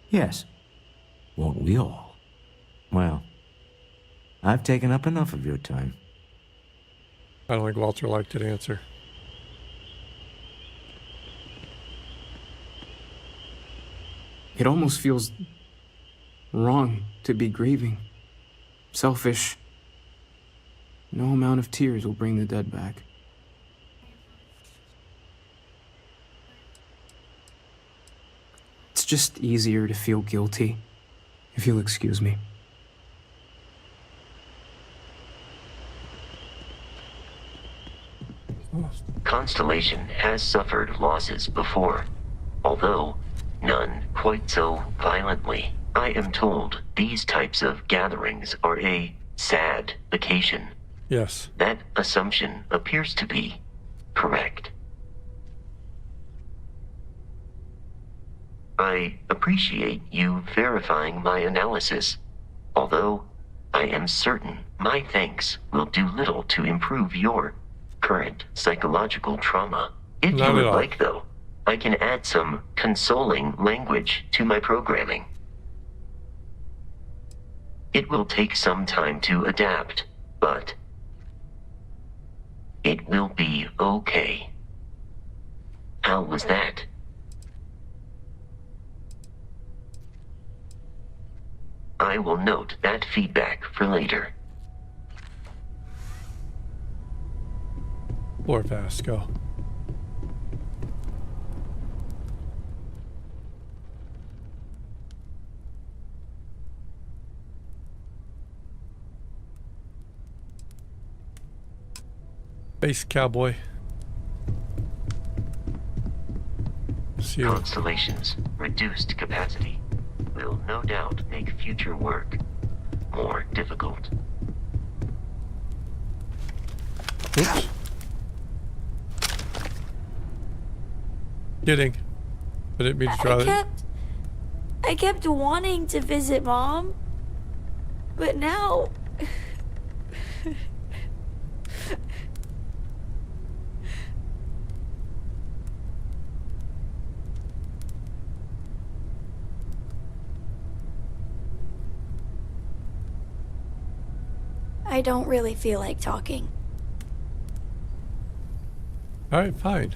[SPEAKER 18] Yes.
[SPEAKER 4] Won't we all?
[SPEAKER 18] Well, I've taken up enough of your time.
[SPEAKER 1] I don't think Walter liked that answer.
[SPEAKER 10] It almost feels wrong to be grieving. Selfish. No amount of tears will bring the dead back. It's just easier to feel guilty, if you'll excuse me.
[SPEAKER 11] Constellation has suffered losses before, although none quite so violently. I am told these types of gatherings are a sad occasion.
[SPEAKER 1] Yes.
[SPEAKER 11] That assumption appears to be correct. I appreciate you verifying my analysis, although I am certain my thanks will do little to improve your current psychological trauma. If
[SPEAKER 1] Not
[SPEAKER 11] you would
[SPEAKER 1] at all.
[SPEAKER 11] like, though, I can add some consoling language to my programming. It will take some time to adapt, but it will be okay. How was that? I will note that feedback for later.
[SPEAKER 1] Or fast, go. Base cowboy. See you.
[SPEAKER 11] Constellation's reduced capacity will no doubt make future work more difficult.
[SPEAKER 1] Oops. Kidding. I didn't mean to draw it.
[SPEAKER 19] I kept wanting to visit Mom, but now... I don't really feel like talking.
[SPEAKER 1] Alright, fine.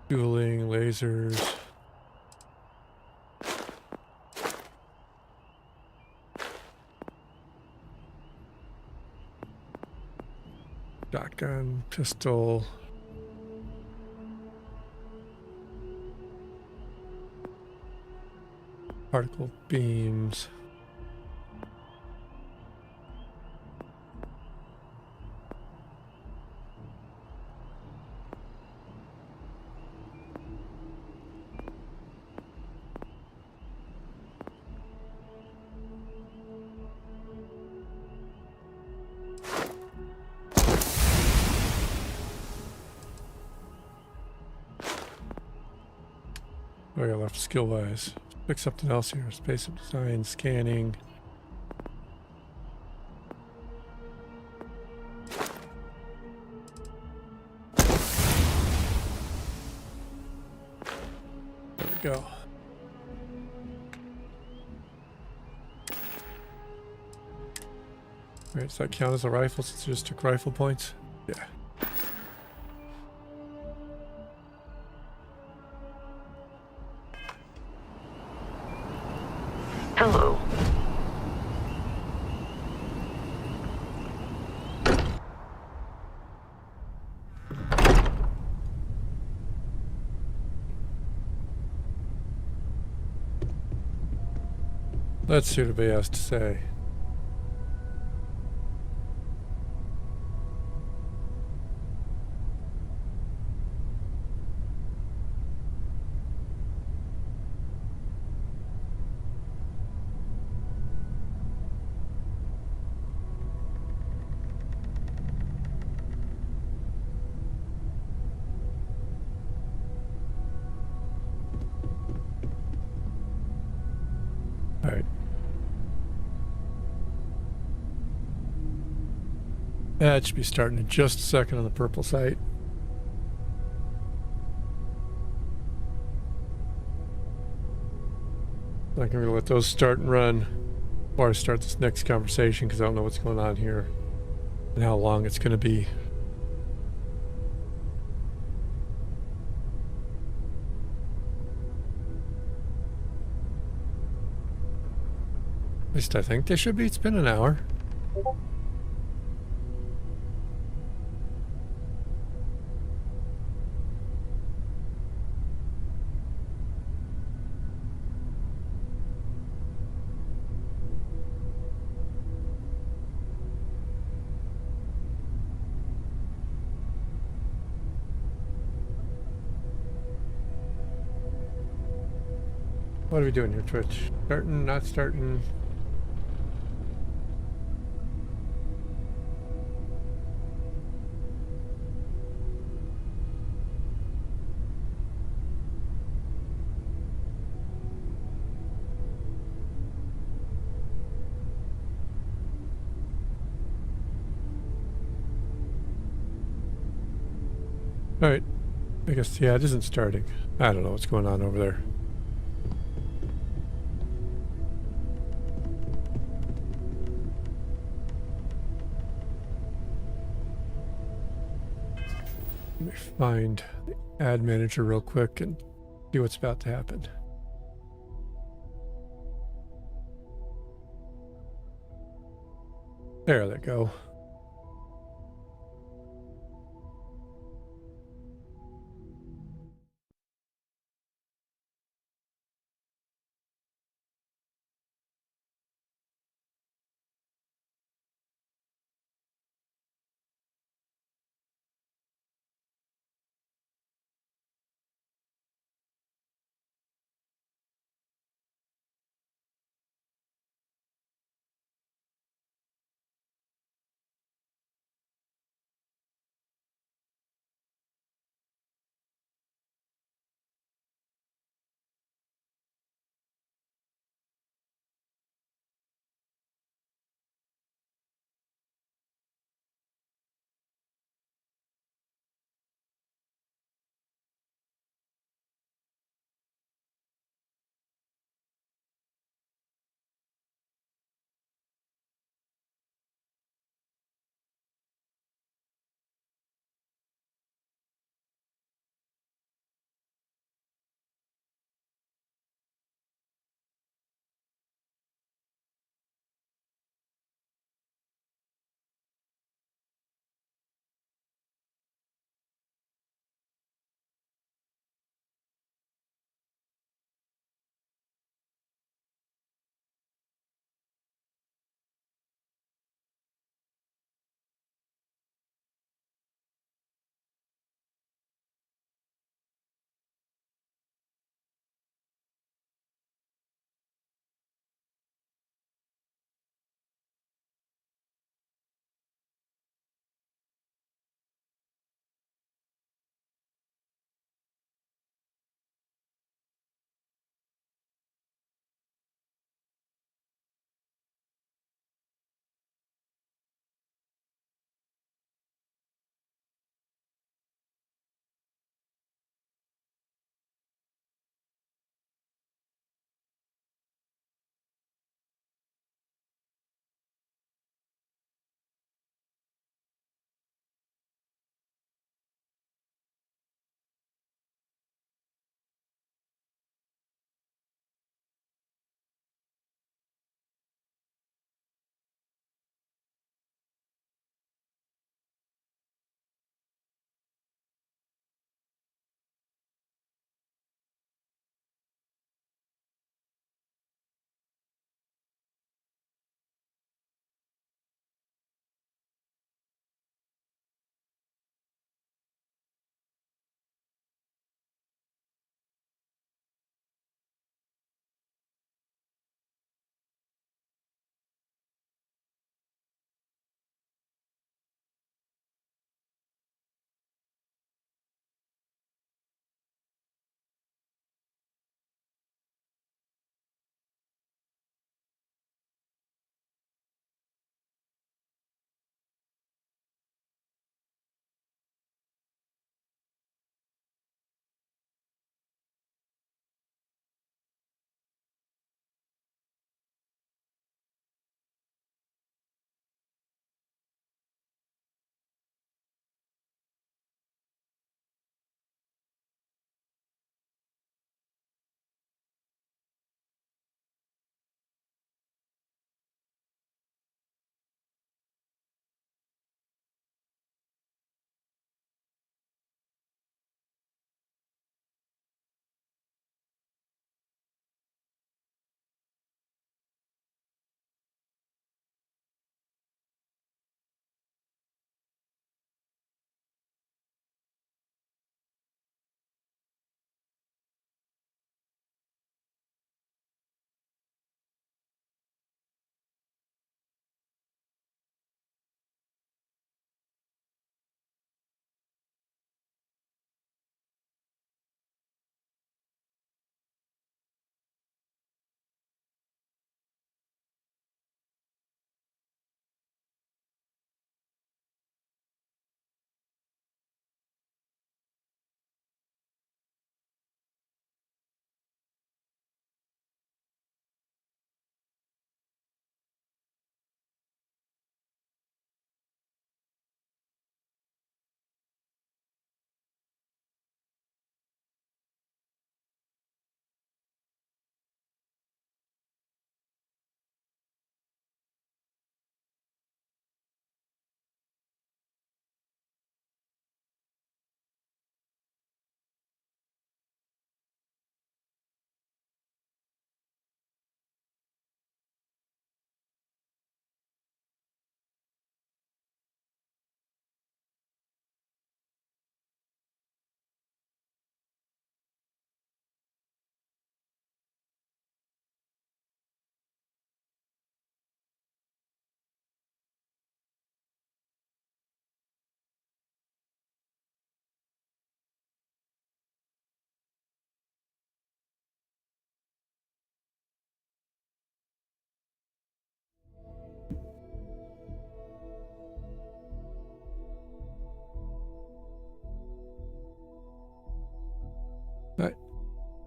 [SPEAKER 1] Dueling lasers. Shotgun, pistol. Particle beams. What do I got left skill-wise? Pick something else here. Space of design, scanning. There we go. Alright, does that count as a rifle since it just took rifle points? Yeah.
[SPEAKER 11] Hello.
[SPEAKER 1] Let's see what everybody has to say. Yeah, it should be starting in just a second on the purple site. I'm going to let those start and run before I start this next conversation because I don't know what's going on here and how long it's going to be. At least I think they should be. It's been an hour. What are we doing here, Twitch? Starting, not starting? Alright. I guess, yeah, it isn't starting. I don't know what's going on over there. Let me find the ad manager real quick and see what's about to happen. There they go.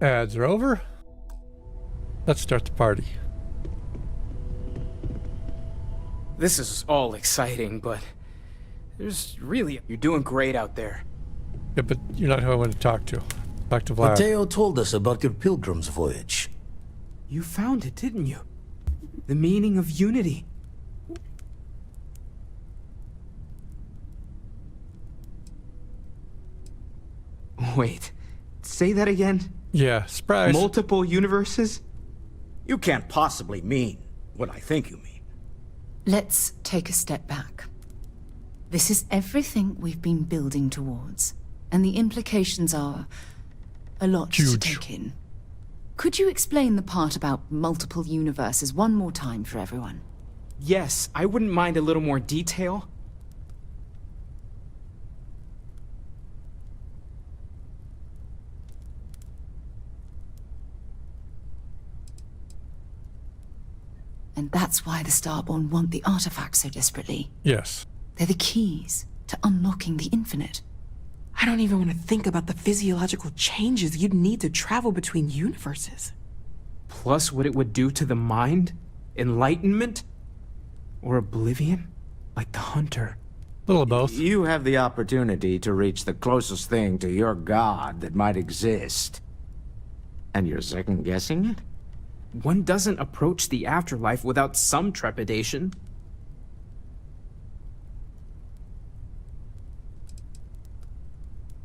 [SPEAKER 1] Ads are over. Let's start the party.
[SPEAKER 10] This is all exciting, but there's really... You're doing great out there.
[SPEAKER 1] Yeah, but you're not who I want to talk to. Talk to Vlad.
[SPEAKER 21] Mateo told us about your pilgrim's voyage.
[SPEAKER 10] You found it, didn't you? The meaning of unity. Wait, say that again?
[SPEAKER 1] Yeah, surprise.
[SPEAKER 10] Multiple universes?
[SPEAKER 18] You can't possibly mean what I think you mean.
[SPEAKER 15] Let's take a step back. This is everything we've been building towards, and the implications are a lot to take in. Could you explain the part about multiple universes one more time for everyone?
[SPEAKER 10] Yes, I wouldn't mind a little more detail.
[SPEAKER 15] And that's why the Starborn want the artifacts so desperately.
[SPEAKER 1] Yes.
[SPEAKER 15] They're the keys to unlocking the infinite.
[SPEAKER 16] I don't even want to think about the physiological changes you'd need to travel between universes.
[SPEAKER 10] Plus what it would do to the mind? Enlightenment? Or oblivion? Like the Hunter?
[SPEAKER 1] A little of both.
[SPEAKER 18] You have the opportunity to reach the closest thing to your god that might exist. And you're second-guessing it?
[SPEAKER 10] One doesn't approach the afterlife without some trepidation.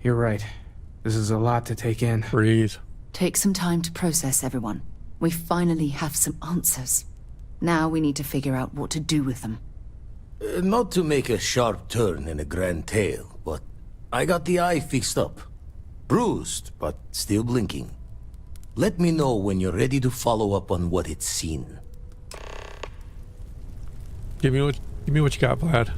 [SPEAKER 10] You're right. This is a lot to take in.
[SPEAKER 1] Breathe.
[SPEAKER 15] Take some time to process, everyone. We finally have some answers. Now we need to figure out what to do with them.
[SPEAKER 21] Not to make a sharp turn in a grand tale, but I got the eye fixed up. Bruised, but still blinking. Let me know when you're ready to follow up on what it's seen.
[SPEAKER 1] Give me what you got, Vlad.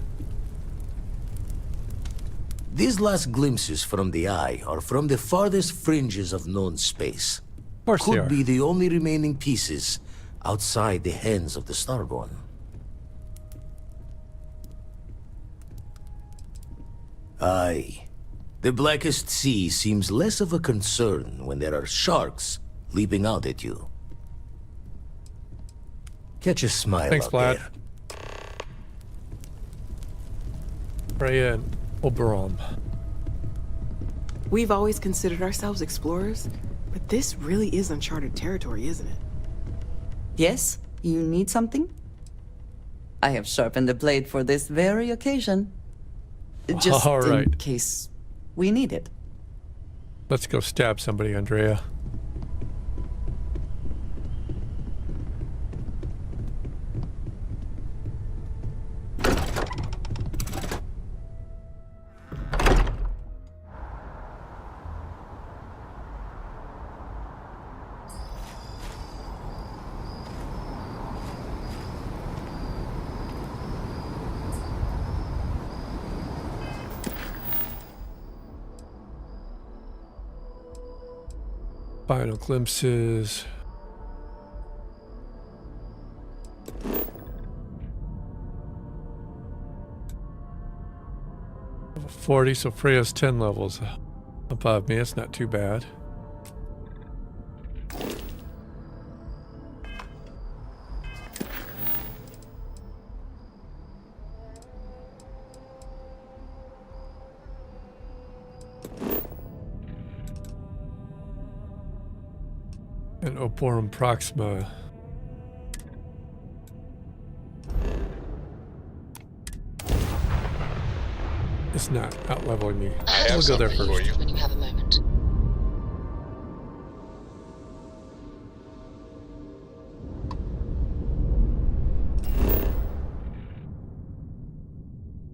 [SPEAKER 21] These last glimpses from the eye are from the farthest fringes of known space.
[SPEAKER 1] Of course they are.
[SPEAKER 21] Could be the only remaining pieces outside the hands of the Starborn. Aye. The blackest sea seems less of a concern when there are sharks leaping out at you. Catch a smile.
[SPEAKER 1] Thanks,
[SPEAKER 21] out
[SPEAKER 1] Vlad.
[SPEAKER 21] there.
[SPEAKER 1] Freya and Oberon.
[SPEAKER 16] We've always considered ourselves explorers, but this really is uncharted territory, isn't it?
[SPEAKER 12] Yes? You need something? I have sharpened the blade for this very occasion. Just
[SPEAKER 1] All right.
[SPEAKER 12] in case we need it.
[SPEAKER 1] Let's go stab somebody, Andrea. Final glimpses. Level 40, so Freya's 10 levels above me. It's not too bad. And Oporum Proxima. It's not out-leveling me. We'll go there first.
[SPEAKER 15] When you have a moment.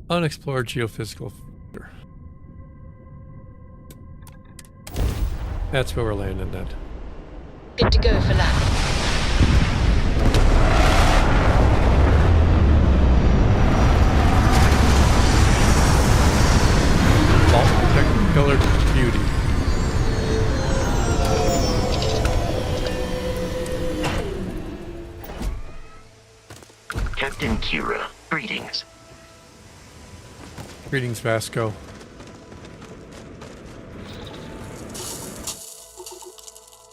[SPEAKER 1] Unexplored geophysical feature. That's where we're landing then.
[SPEAKER 15] Good to go for land.
[SPEAKER 1] Technicolor beauty.
[SPEAKER 11] Captain Kira, greetings.
[SPEAKER 1] Greetings, Vasco.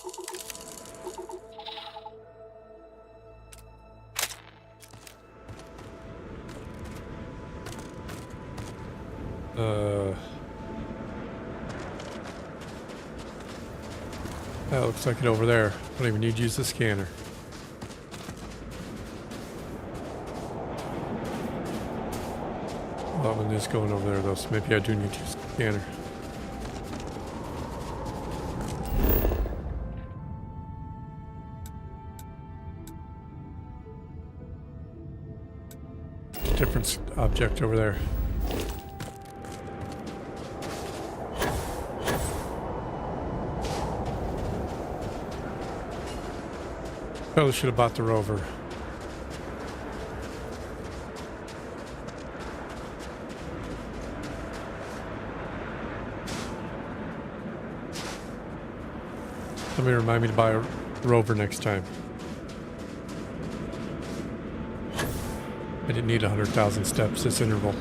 [SPEAKER 1] Vault That looks like it over there. Don't even need to use the scanner. That one is going over there though, so maybe I do need to use the scanner. Different object over there. Probably should have bought the rover. Somebody remind me to buy a rover next time. I didn't need 100,000 steps this interval.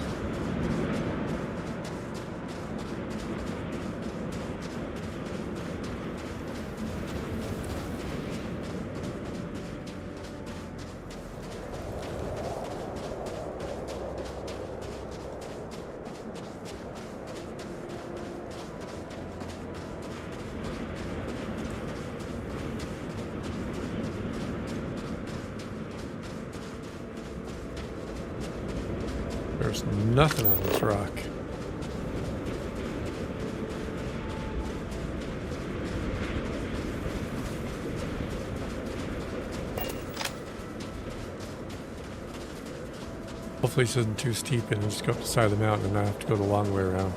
[SPEAKER 1] There's nothing on this rock. Hopefully this isn't too steep and just go up the side of the mountain and not have to go the long way around.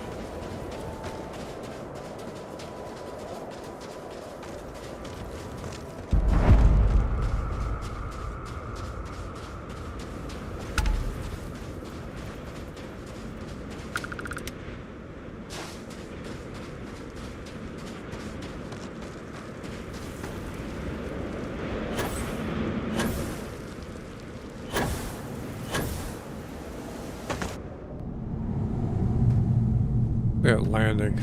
[SPEAKER 1] Yeah, landing.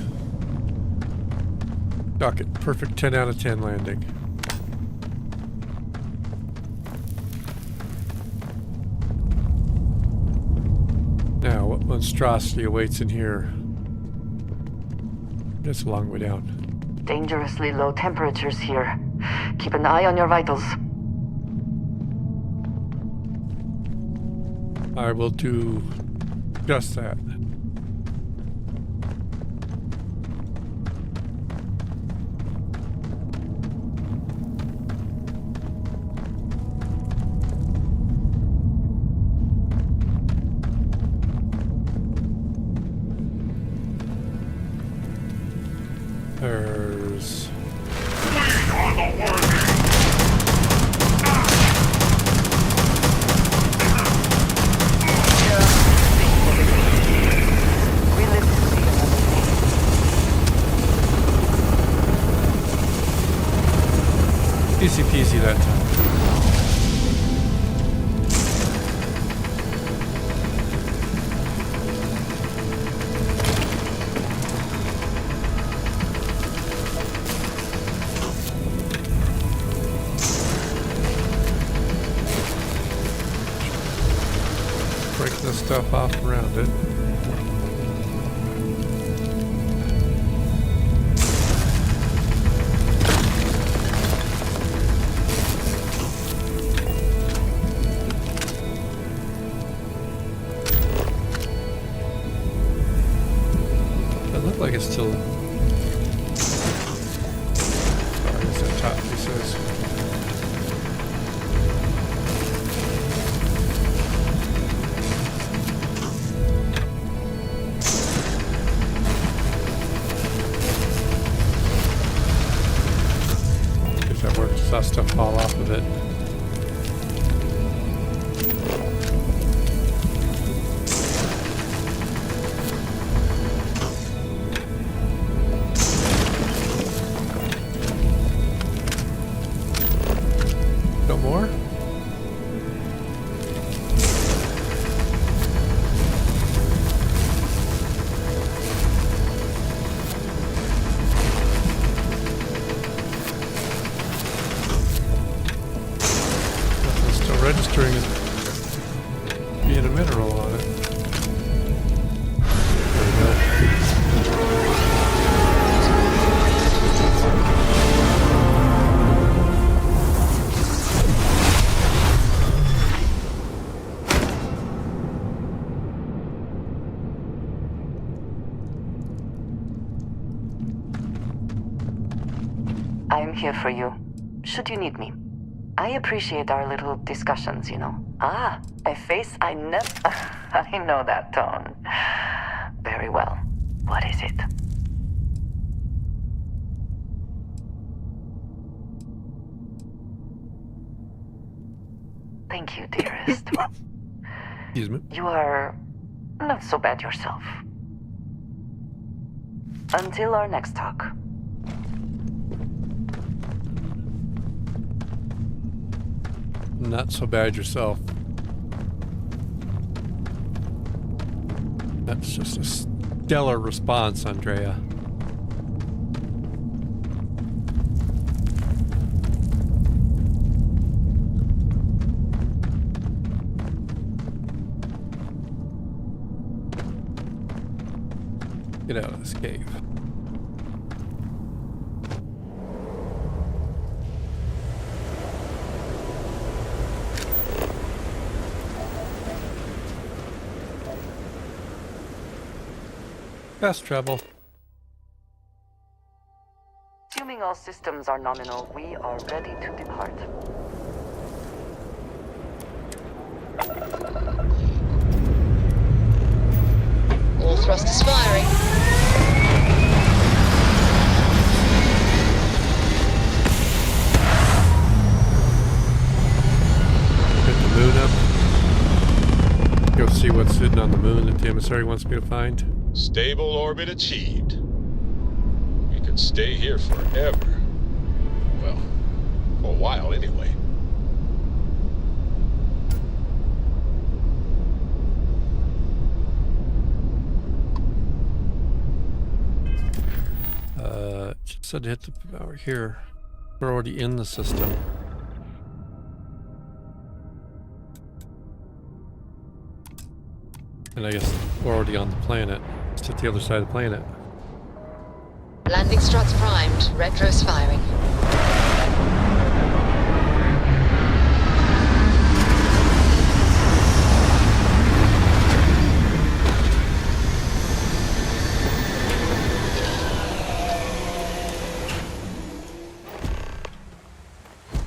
[SPEAKER 1] Dock it. Perfect 10 out of 10 landing. Now, what monstrosity awaits in here? That's a long way down.
[SPEAKER 6] Dangerously low temperatures here. Keep an eye on your vitals.
[SPEAKER 1] I will do just that. There's... Easy peasy that time. Break the stuff off around it. Like it's still. Sorry, it's that top piece is. If that works, saw stuff fall off of it. More? Nothing's still registering as being a mineral on it. There we go.
[SPEAKER 6] I'm here for you, should you need me. I appreciate our little discussions, you know. Ah, a face I never... I know that tone. Very well. What is it? Thank you, dearest.
[SPEAKER 1] Excuse me.
[SPEAKER 6] You are not so bad yourself. Until our next talk.
[SPEAKER 1] Not so bad yourself. That's just a stellar response, Andrea. Get out of this cave. Fast travel.
[SPEAKER 6] Assuming all systems are nominal, we are ready to depart.
[SPEAKER 5] All thrusters firing.
[SPEAKER 1] Get the moon up. Go see what's sitting on the moon that the emissary wants me to find.
[SPEAKER 14] Stable orbit achieved. We could stay here forever. Well, for a while anyway.
[SPEAKER 1] Just said to hit the power here. We're already in the system. And I guess we're already on the planet. It's at the other side of the planet.
[SPEAKER 5] Landing struts primed. Retros firing.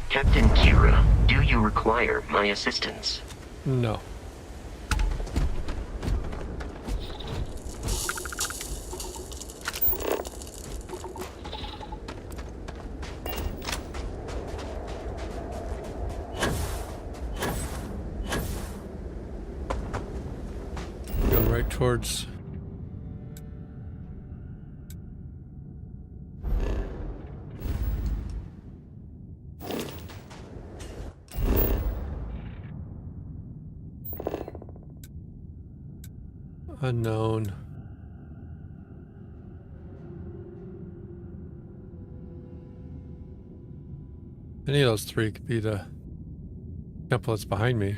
[SPEAKER 11] Captain Kira, do you require my assistance?
[SPEAKER 1] No. Going right towards... unknown. Any of those three could be the temple that's behind me.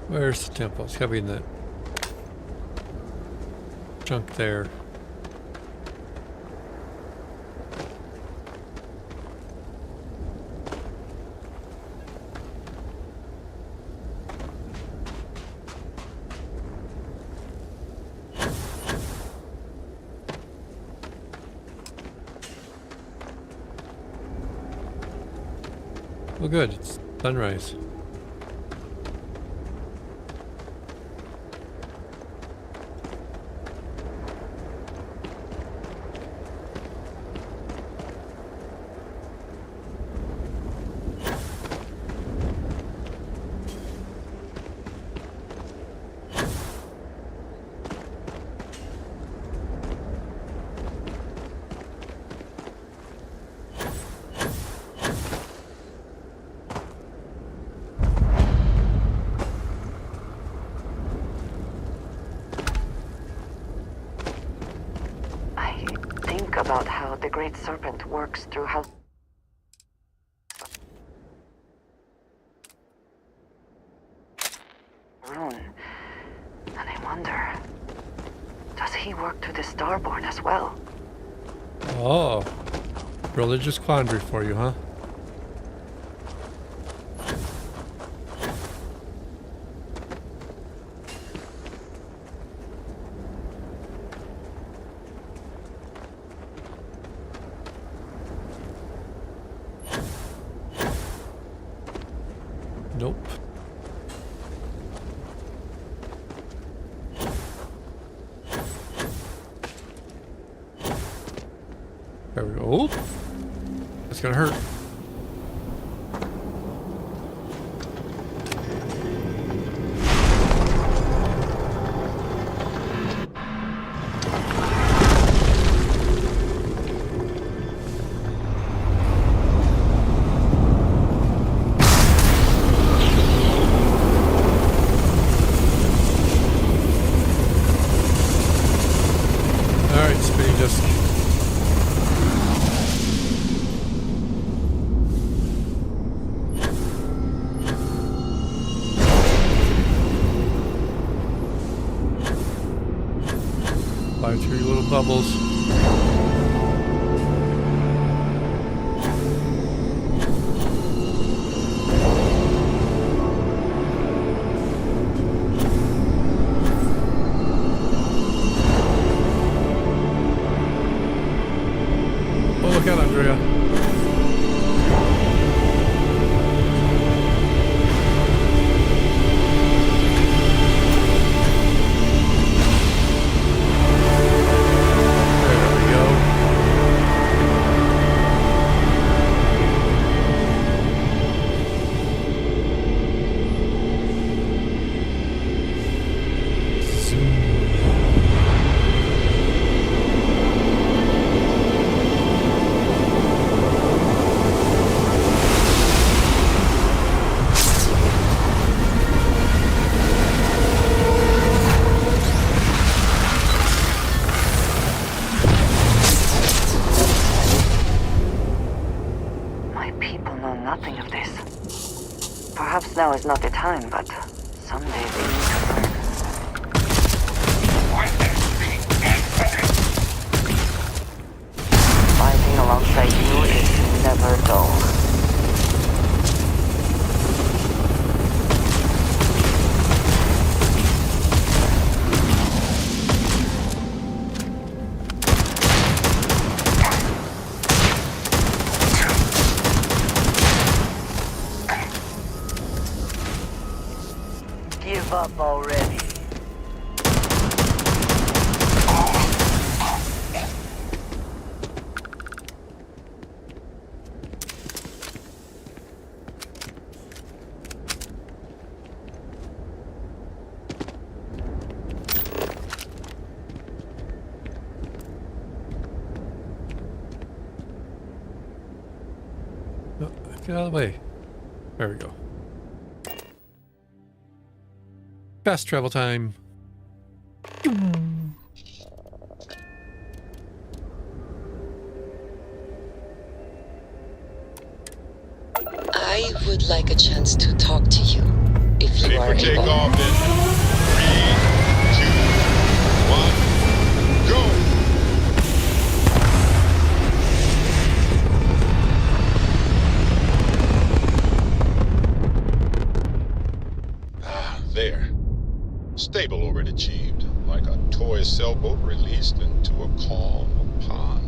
[SPEAKER 1] Where's the temple? It's gotta be in that chunk there. Well, good. It's sunrise.
[SPEAKER 6] the Great Serpent works through how... Rune. And I wonder... Does he work through the Starborn as well?
[SPEAKER 1] Oh. Religious quandary for you, huh? Nope. There we go. Oop. That's gonna hurt. Alright, spinning disc. Fly through your little bubbles. Oh, look out, Andrea.
[SPEAKER 6] Nothing of this. Perhaps now is not the time, but someday they need to learn. Fighting alongside you is never dull. Give up already.
[SPEAKER 1] Oh, get out of the way. There we go. Fast travel time.
[SPEAKER 5] I would like a chance to talk to you, if you are
[SPEAKER 14] Ready for
[SPEAKER 5] able.
[SPEAKER 14] takeoff in 3, 2, 1, go! There. Stable orbit achieved, like a toy sailboat released into a calm pond.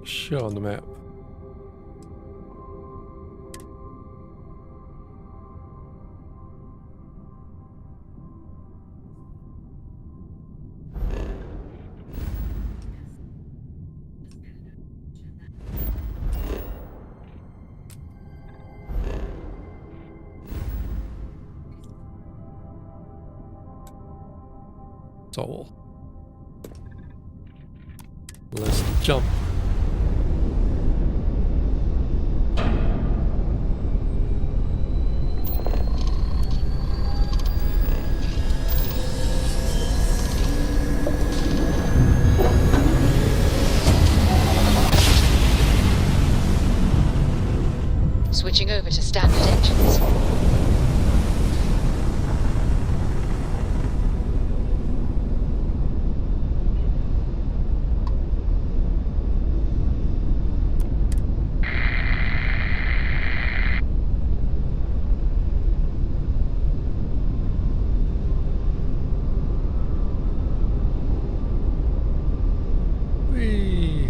[SPEAKER 1] Show on the map. soul. Let's jump.
[SPEAKER 5] Switching over to standard engines.
[SPEAKER 1] Whee!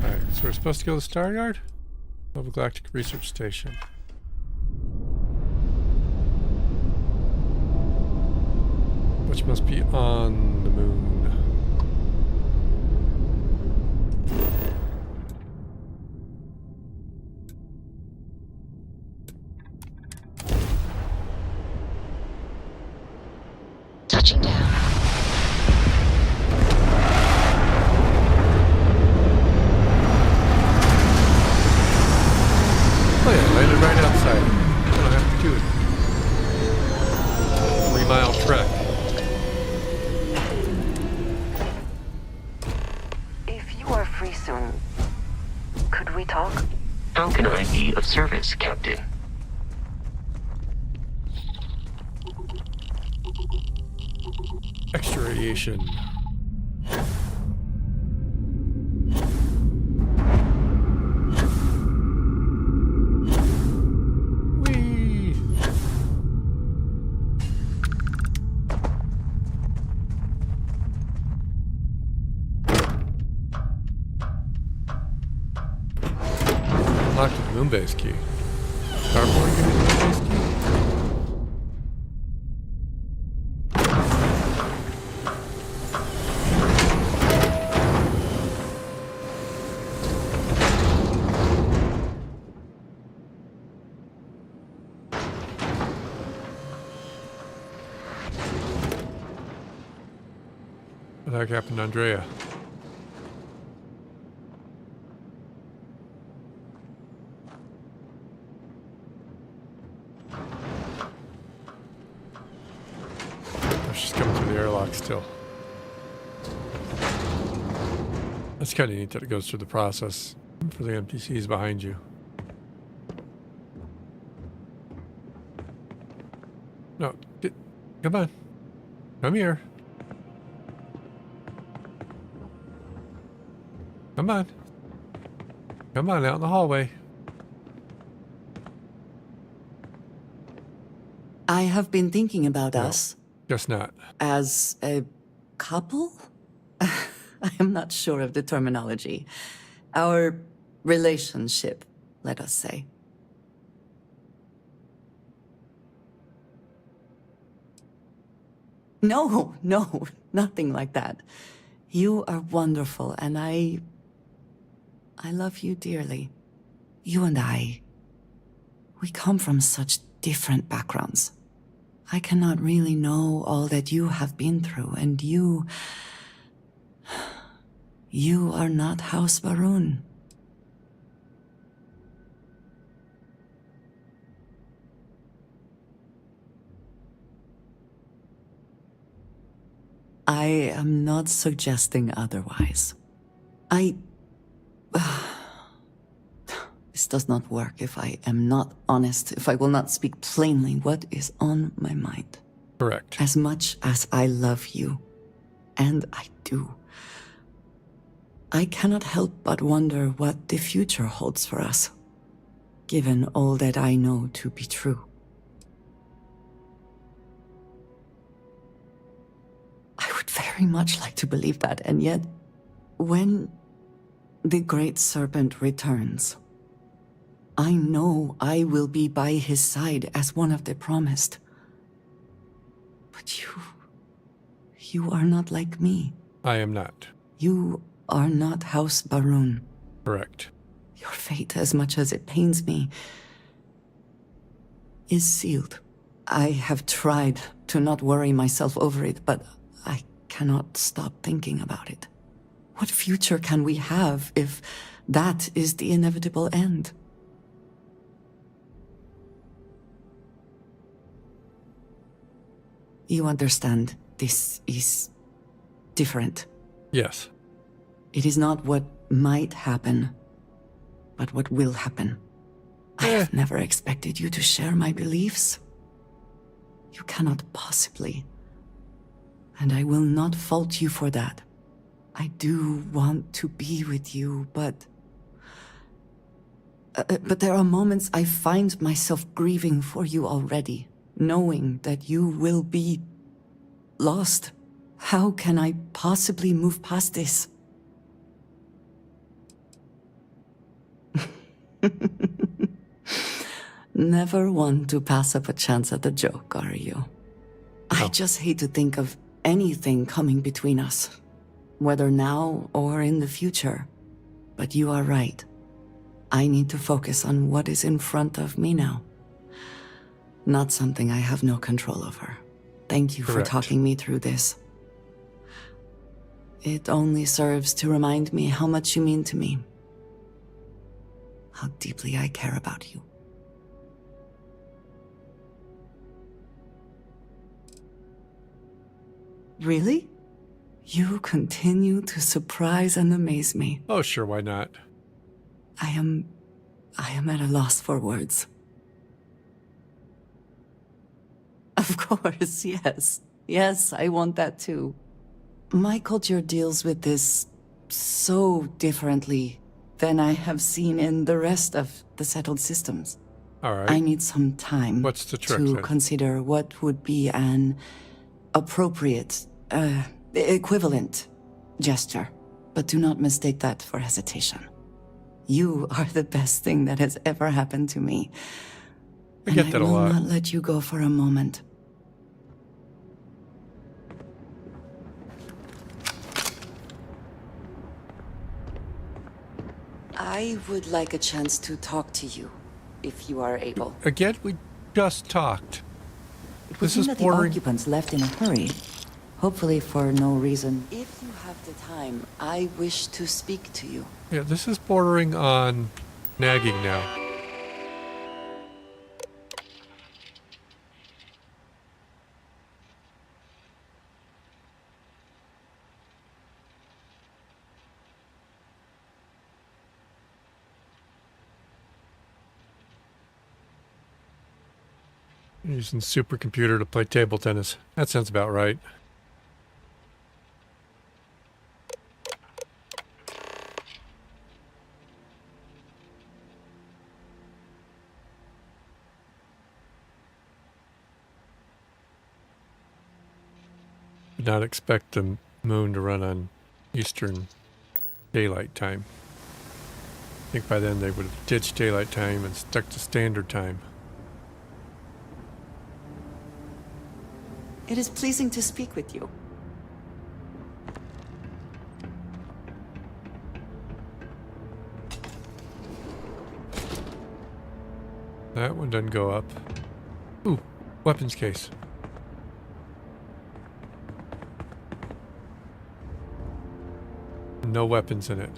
[SPEAKER 1] Alright, so we're supposed to go to the Star Yard? Nova Galactic Research Station. Which must be on the moon.
[SPEAKER 5] Touching down.
[SPEAKER 1] Oh yeah, landed right outside. I don't have to do it. 3-mile trek.
[SPEAKER 6] If you are free soon, could we talk?
[SPEAKER 11] How can I be of service, Captain?
[SPEAKER 1] Extra radiation. Whee! Unlocked the moon base key. Starborn, give me the moon base key. What the heck happened to Andrea? Oh, she's coming through the airlock still. That's kind of neat that it goes through the process for the NPCs behind you. No, come on. Come here. Come on. Come on, out in the hallway.
[SPEAKER 22] I have been thinking about us.
[SPEAKER 1] Guess not.
[SPEAKER 22] As a couple? I am not sure of the terminology. Our relationship, let us say. No, nothing like that. You are wonderful, and I love you dearly. You and I, we come from such different backgrounds. I cannot really know all that you have been through, and you are not House Varun. I am not suggesting otherwise. This does not work if I am not honest, if I will not speak plainly what is on my mind.
[SPEAKER 1] Correct.
[SPEAKER 22] As much as I love you, and I do, I cannot help but wonder what the future holds for us, given all that I know to be true. I would very much like to believe that, and yet, when the Great Serpent returns, I know I will be by his side as one of the promised. But you are not like me.
[SPEAKER 1] I am not.
[SPEAKER 22] You are not House Varun.
[SPEAKER 1] Correct.
[SPEAKER 22] Your fate, as much as it pains me, is sealed. I have tried to not worry myself over it, but I cannot stop thinking about it. What future can we have if that is the inevitable end? You understand, this is different.
[SPEAKER 1] Yes.
[SPEAKER 22] It is not what might happen, but what will happen. I have never expected you to share my beliefs. You cannot possibly. And I will not fault you for that. I do want to be with you, but there are moments I find myself grieving for you already, knowing that you will be lost. How can I possibly move past this? Never one to pass up a chance at a joke, are you? I just hate to think of anything coming between us, whether now or in the future. But you are right. I need to focus on what is in front of me now. Not something I have no control over. Thank you for talking me through this. It only serves to remind me how much you mean to me. How deeply I care about you. Really? You continue to surprise and amaze me.
[SPEAKER 1] Oh, sure, why not?
[SPEAKER 22] I am at a loss for words. Of course, yes. Yes, I want that too. My culture deals with this so differently than I have seen in the rest of the settled systems.
[SPEAKER 1] All right.
[SPEAKER 22] I need some time
[SPEAKER 1] What's the trick,
[SPEAKER 22] to
[SPEAKER 1] then?
[SPEAKER 22] consider what would be an appropriate, equivalent gesture. But do not mistake that for hesitation. You are the best thing that has ever happened to me.
[SPEAKER 1] I get that a lot.
[SPEAKER 22] I will not let you go for a moment. I would like a chance to talk to you, if you are able.
[SPEAKER 1] Again, we just talked.
[SPEAKER 22] It would
[SPEAKER 1] This
[SPEAKER 22] seem
[SPEAKER 1] is
[SPEAKER 22] that the
[SPEAKER 1] bordering...
[SPEAKER 22] occupants left in a hurry. Hopefully for no reason. If you have the time, I wish to speak to you.
[SPEAKER 1] Yeah, this is bordering on nagging now. Using supercomputer to play table tennis. That sounds about right. Would not expect the moon to run on Eastern Daylight Time. I think by then they would have ditched Daylight Time and stuck to Standard Time.
[SPEAKER 22] It is pleasing to speak with you.
[SPEAKER 1] That one doesn't go up. Ooh, weapons case. No weapons in it.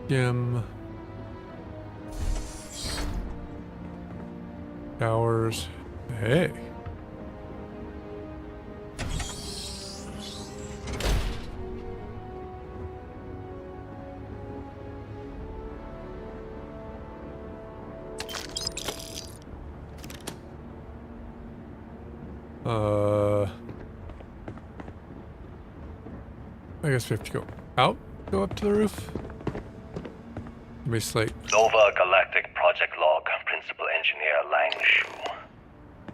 [SPEAKER 1] Gym. Towers. Hey. I guess we have to go out, go up to the roof. Let me slate.
[SPEAKER 7] Nova Galactic Project Log, Principal Engineer Lang Shu.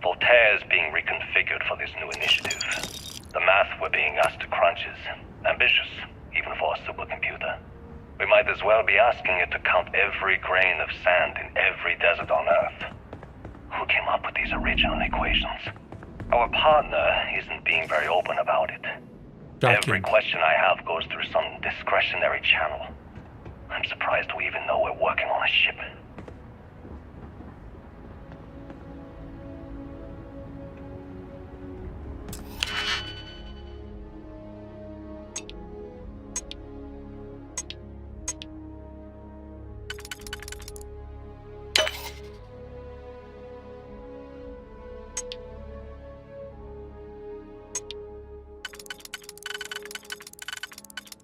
[SPEAKER 7] Voltaire is being reconfigured for this new initiative. The math we're being asked to crunch is ambitious, even for a supercomputer. We might as well be asking it to count every grain of sand in every desert on Earth. Who came up with these original equations? Our partner isn't being very open about it. Every question I have goes through some discretionary channel. I'm surprised we even know we're working on a ship.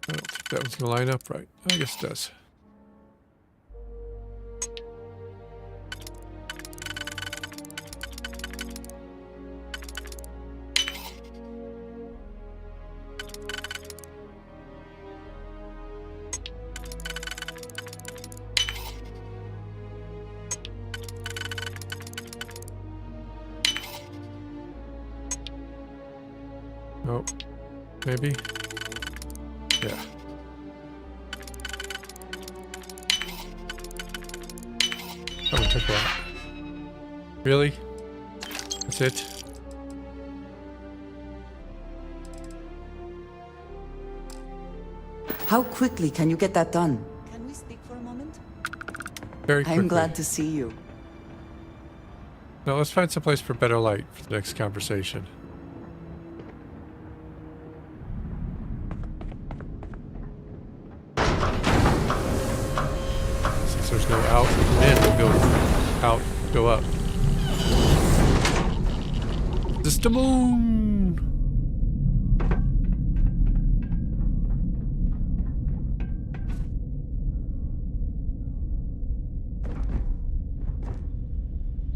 [SPEAKER 1] I don't think that was going to line up right. I guess it does. Oh, maybe. Yeah. Oh, we took that. Really? That's it?
[SPEAKER 22] How quickly can you get that done?
[SPEAKER 12] Can we speak for a moment?
[SPEAKER 1] Very quickly.
[SPEAKER 22] I'm glad to see you.
[SPEAKER 1] Now let's find some place for better light for the next conversation. Since there's no out and in, we'll go out, go up. This is the moon!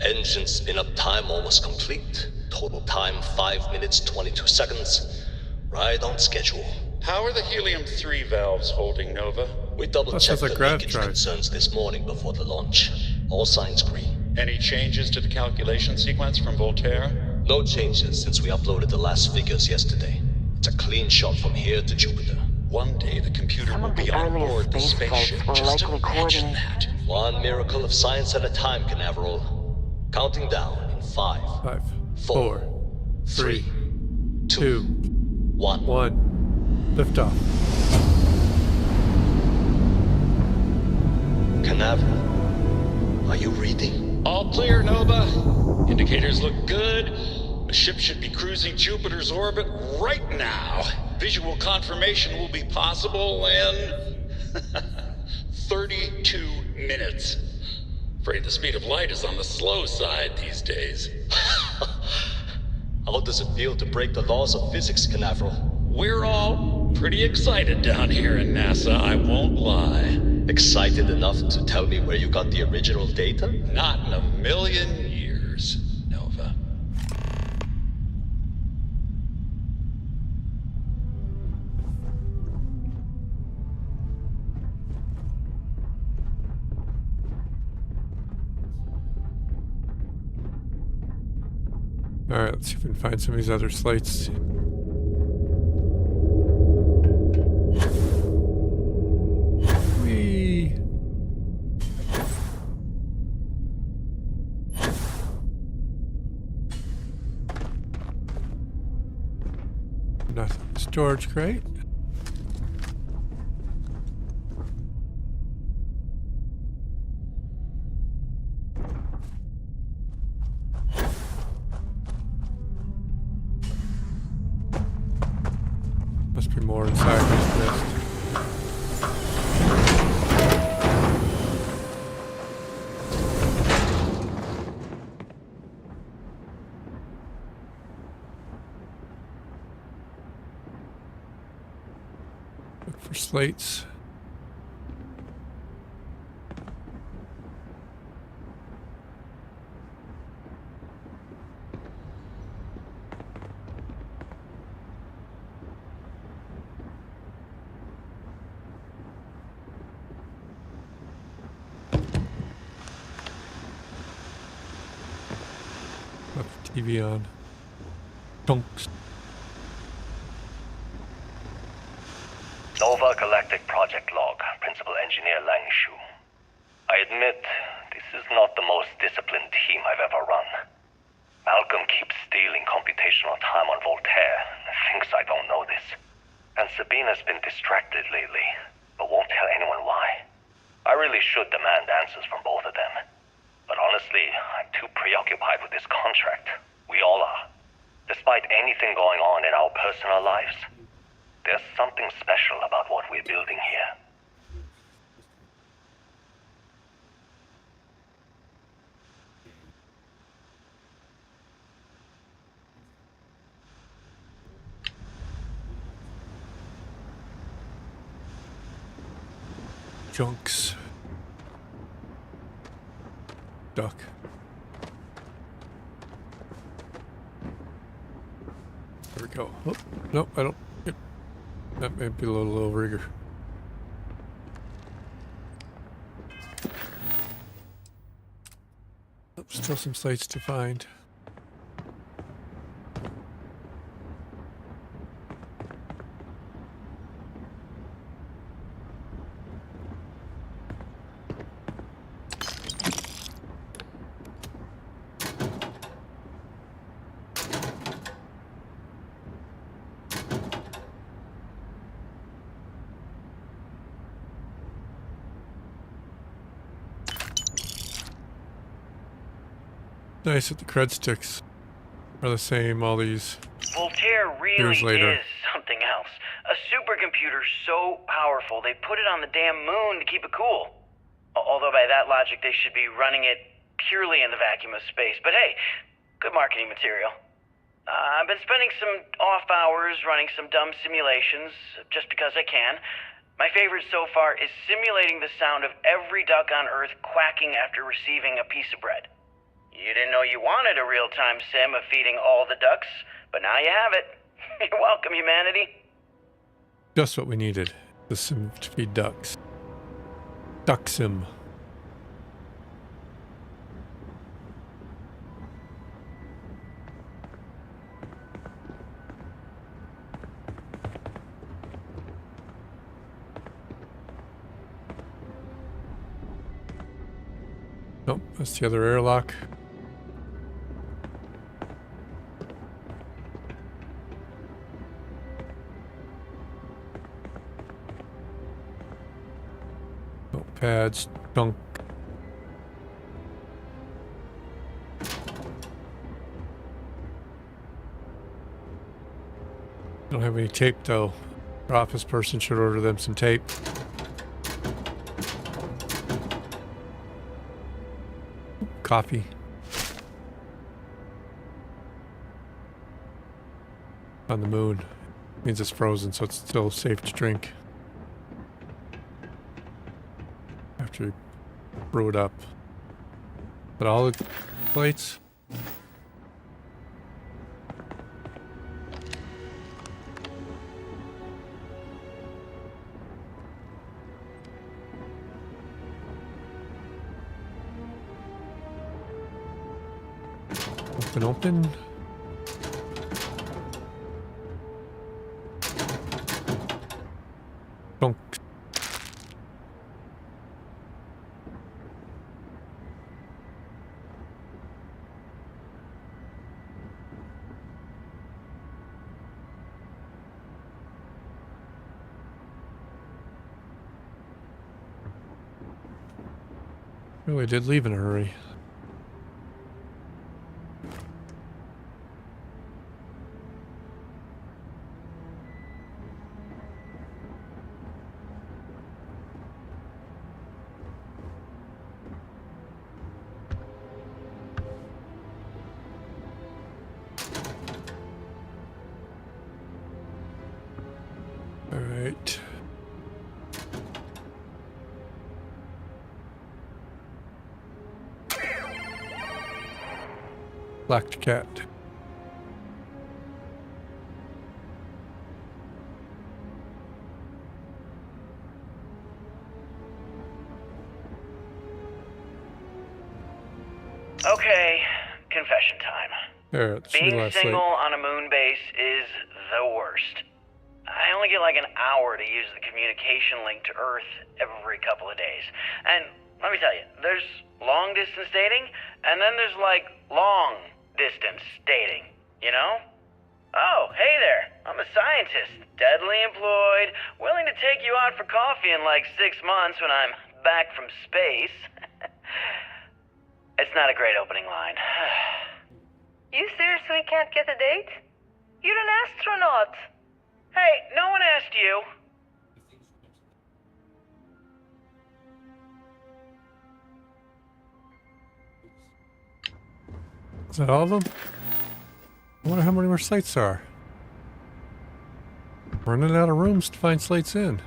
[SPEAKER 7] Engine spin-up time almost complete. Total time 5 minutes 22 seconds. Right on schedule.
[SPEAKER 3] How are the helium-3 valves holding, Nova?
[SPEAKER 7] We double-checked the leakage concerns this morning before the launch. All signs green.
[SPEAKER 3] Any changes to the calculation sequence from Voltaire?
[SPEAKER 7] No changes since we uploaded the last figures yesterday. It's a clean shot from here to Jupiter.
[SPEAKER 3] One day the computer will be on board the spaceship. Just imagine that.
[SPEAKER 7] One miracle of science at a time, Canaveral. Counting down in 5, 4, 3, 2, 1.
[SPEAKER 1] Lift off.
[SPEAKER 7] Canaveral, are you reading?
[SPEAKER 3] All clear, Nova. Indicators look good. The ship should be cruising Jupiter's orbit right now. Visual confirmation will be possible in 32 minutes. Afraid the speed of light is on the slow side these days.
[SPEAKER 7] How does it feel to break the laws of physics, Canaveral?
[SPEAKER 3] We're all pretty excited down here in NASA, I won't lie.
[SPEAKER 7] Excited enough to tell me where you got the original data?
[SPEAKER 3] Not in a million years, Nova.
[SPEAKER 1] Alright, let's see if we can find some of these other slates. Whee! Nothing. Storage crate. Must be more inside this list. Look for slates. TV on. Donks.
[SPEAKER 7] Nova Galactic Project Log, Principal Engineer Lang Shu. I admit, this is not the most disciplined team I've ever run. Malcolm keeps stealing computational time on Voltaire and thinks I don't know this. And Sabina's been distracted lately, but won't tell anyone why. I really should demand answers from both of them. But honestly, I'm too preoccupied with this contract. We all are. Despite anything going on in our personal lives, there's something special about what we're building here.
[SPEAKER 1] Junks. Duck. There we go. Oh, no, I don't. Yep. That might be a little overeager. Oh, still some sites to find. Nice that the cred sticks are the same all these
[SPEAKER 8] Voltaire really
[SPEAKER 1] years later.
[SPEAKER 8] is something else. A supercomputer so powerful they put it on the damn moon to keep it cool. Although by that logic they should be running it purely in the vacuum of space. But hey, good marketing material. I've been spending some off hours running some dumb simulations just because I can. My favorite so far is simulating the sound of every duck on Earth quacking after receiving a piece of bread. You didn't know you wanted a real-time sim of feeding all the ducks, but now you have it. You're welcome, humanity.
[SPEAKER 1] Just what we needed. The sim to feed ducks. Duck sim. Nope, that's the other airlock. Notepads, junk. Don't have any tape though. Our office person should order them some tape. Coffee. On the moon. Means it's frozen, so it's still safe to drink. After you brew it up. But all the plates. Open. Bonk. Really did leave in a hurry. Black cat.
[SPEAKER 8] Okay, confession time.
[SPEAKER 1] There,
[SPEAKER 8] Being single on a moon base is the worst. I only get like an hour to use the communication link to Earth every couple of days. And let me tell you, there's long distance dating, and then there's like long distance dating, you know? Oh, hey there, I'm a scientist, deadly employed, willing to take you out for coffee in like 6 months when I'm back from space. It's not a great opening line.
[SPEAKER 9] You seriously can't get a date? You're an astronaut.
[SPEAKER 8] Hey, no one asked you.
[SPEAKER 1] Is that all of them? I wonder how many more slates there are. Running out of rooms to find slates in.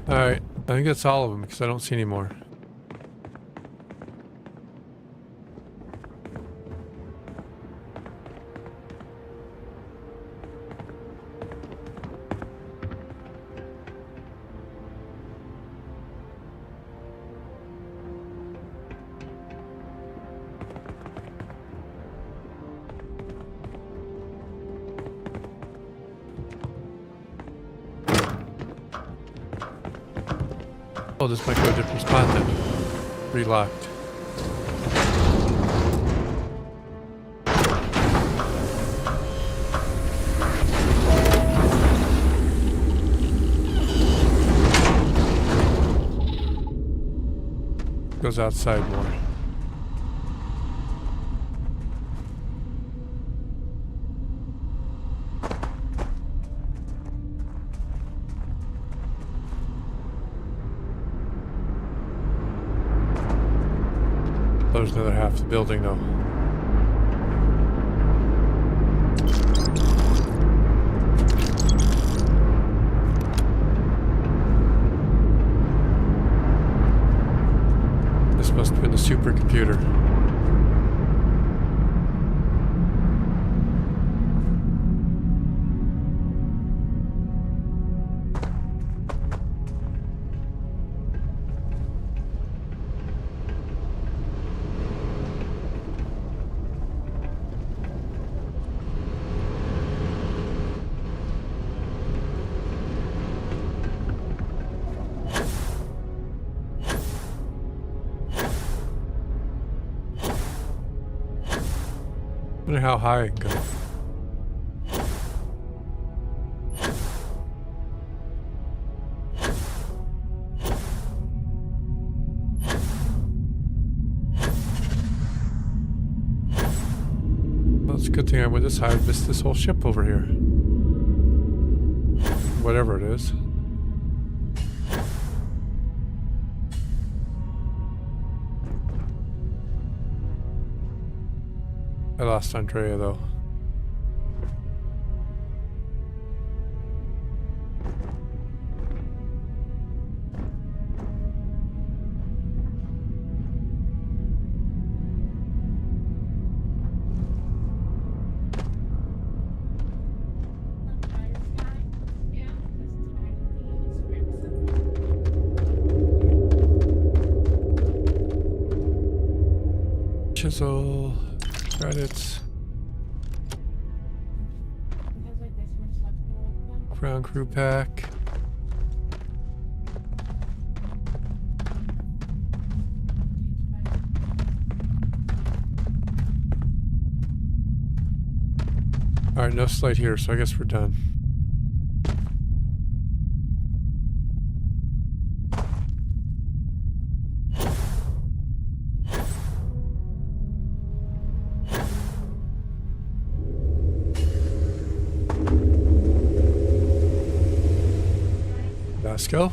[SPEAKER 1] Alright, I think that's all of them because I don't see any more. Oh, this might go to a different spot then. Relocked. Goes outside more. There's another half of the building though. This must have been the supercomputer. I wonder how high I can go. Well, it's a good thing I went this high. I missed this whole ship over here. Whatever it is. I lost Andrea though. chisel, credits, ground crew pack. All right, no slate here, so I guess we're done. Let's go.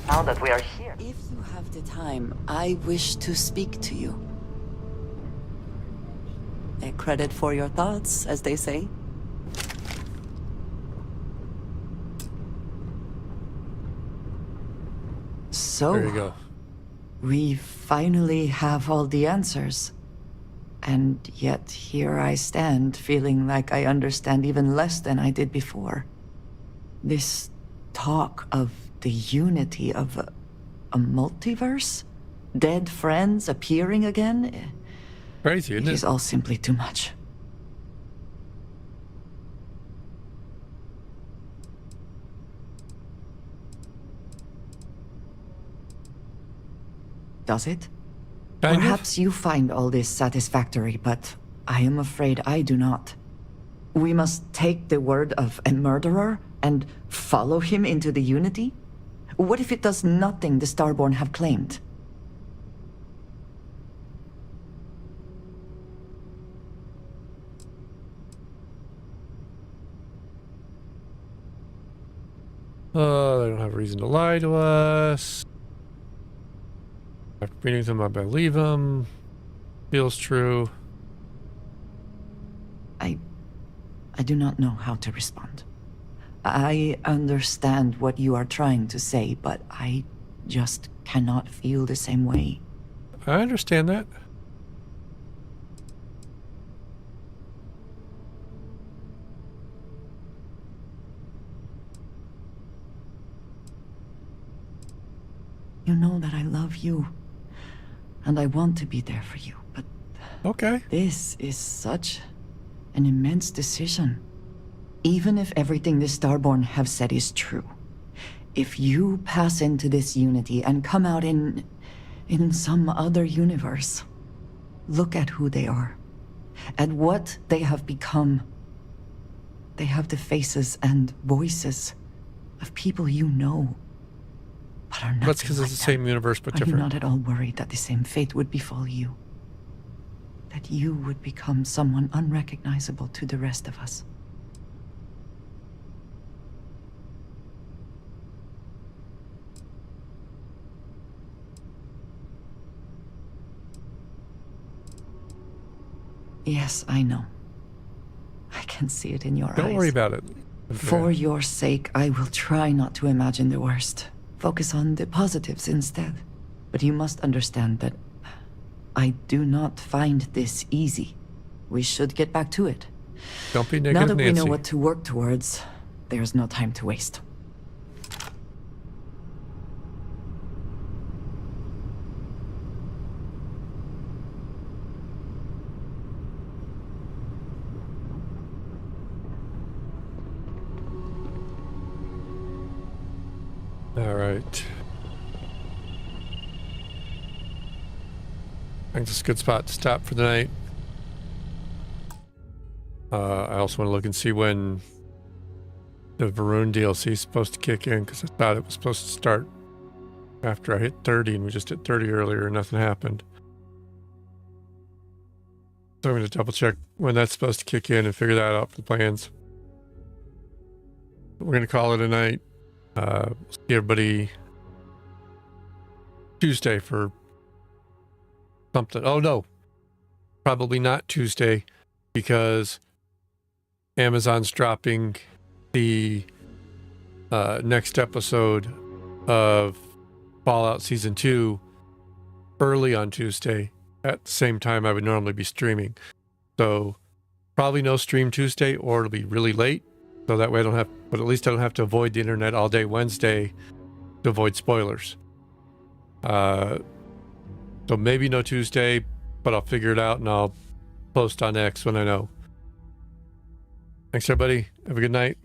[SPEAKER 6] Now that we are here.
[SPEAKER 22] If you have the time, I wish to speak to you. A credit for your thoughts, as they say. So,
[SPEAKER 1] there you go.
[SPEAKER 22] We finally have all the answers. And yet here I stand, feeling like I understand even less than I did before. This talk of the unity of a multiverse? Dead friends appearing again?
[SPEAKER 1] Crazy, isn't it?
[SPEAKER 22] It is all simply too much. Does it? Perhaps you find all this satisfactory, but I am afraid I do not. We must take the word of a murderer and follow him into the Unity? What if it does nothing the Starborn have claimed?
[SPEAKER 1] They don't have a reason to lie to us. After meeting them, I believe them. Feels true.
[SPEAKER 22] I do not know how to respond. I understand what you are trying to say, but I just cannot feel the same way.
[SPEAKER 1] I understand that.
[SPEAKER 22] You know that I love you, and I want to be there for you, but...
[SPEAKER 1] Okay.
[SPEAKER 22] This is such an immense decision. Even if everything the Starborn have said is true, if you pass into this Unity and come out in some other universe, look at who they are, at what they have become. They have the faces and voices of people you know, but are not.
[SPEAKER 1] That's because it's the same universe, but different.
[SPEAKER 22] Are you not at all worried that the same fate would befall you? That you would become someone unrecognizable to the rest of us? Yes, I know. I can see it in your eyes.
[SPEAKER 1] Don't worry about it.
[SPEAKER 22] For your sake, I will try not to imagine the worst. Focus on the positives instead. But you must understand that I do not find this easy. We should get back to it.
[SPEAKER 1] Don't be negative,
[SPEAKER 22] Now that
[SPEAKER 1] Nancy.
[SPEAKER 22] we know what to work towards, there's no time to waste.
[SPEAKER 1] All right. I think this is a good spot to stop for the night. I also want to look and see when the Varun DLC is supposed to kick in, because I thought it was supposed to start after I hit 30, and we just hit 30 earlier and nothing happened. So I'm going to double check when that's supposed to kick in and figure that out for the plans. We're going to call it a night. See everybody Tuesday for something. Oh no, probably not Tuesday, because Amazon's dropping the next episode of Fallout Season 2 early on Tuesday at the same time I would normally be streaming. So probably no stream Tuesday, or it'll be really late. So that way I don't have, but at least I don't have to avoid the internet all day Wednesday to avoid spoilers. So maybe no Tuesday, but I'll figure it out and I'll post on X when I know. Thanks, everybody. Have a good night.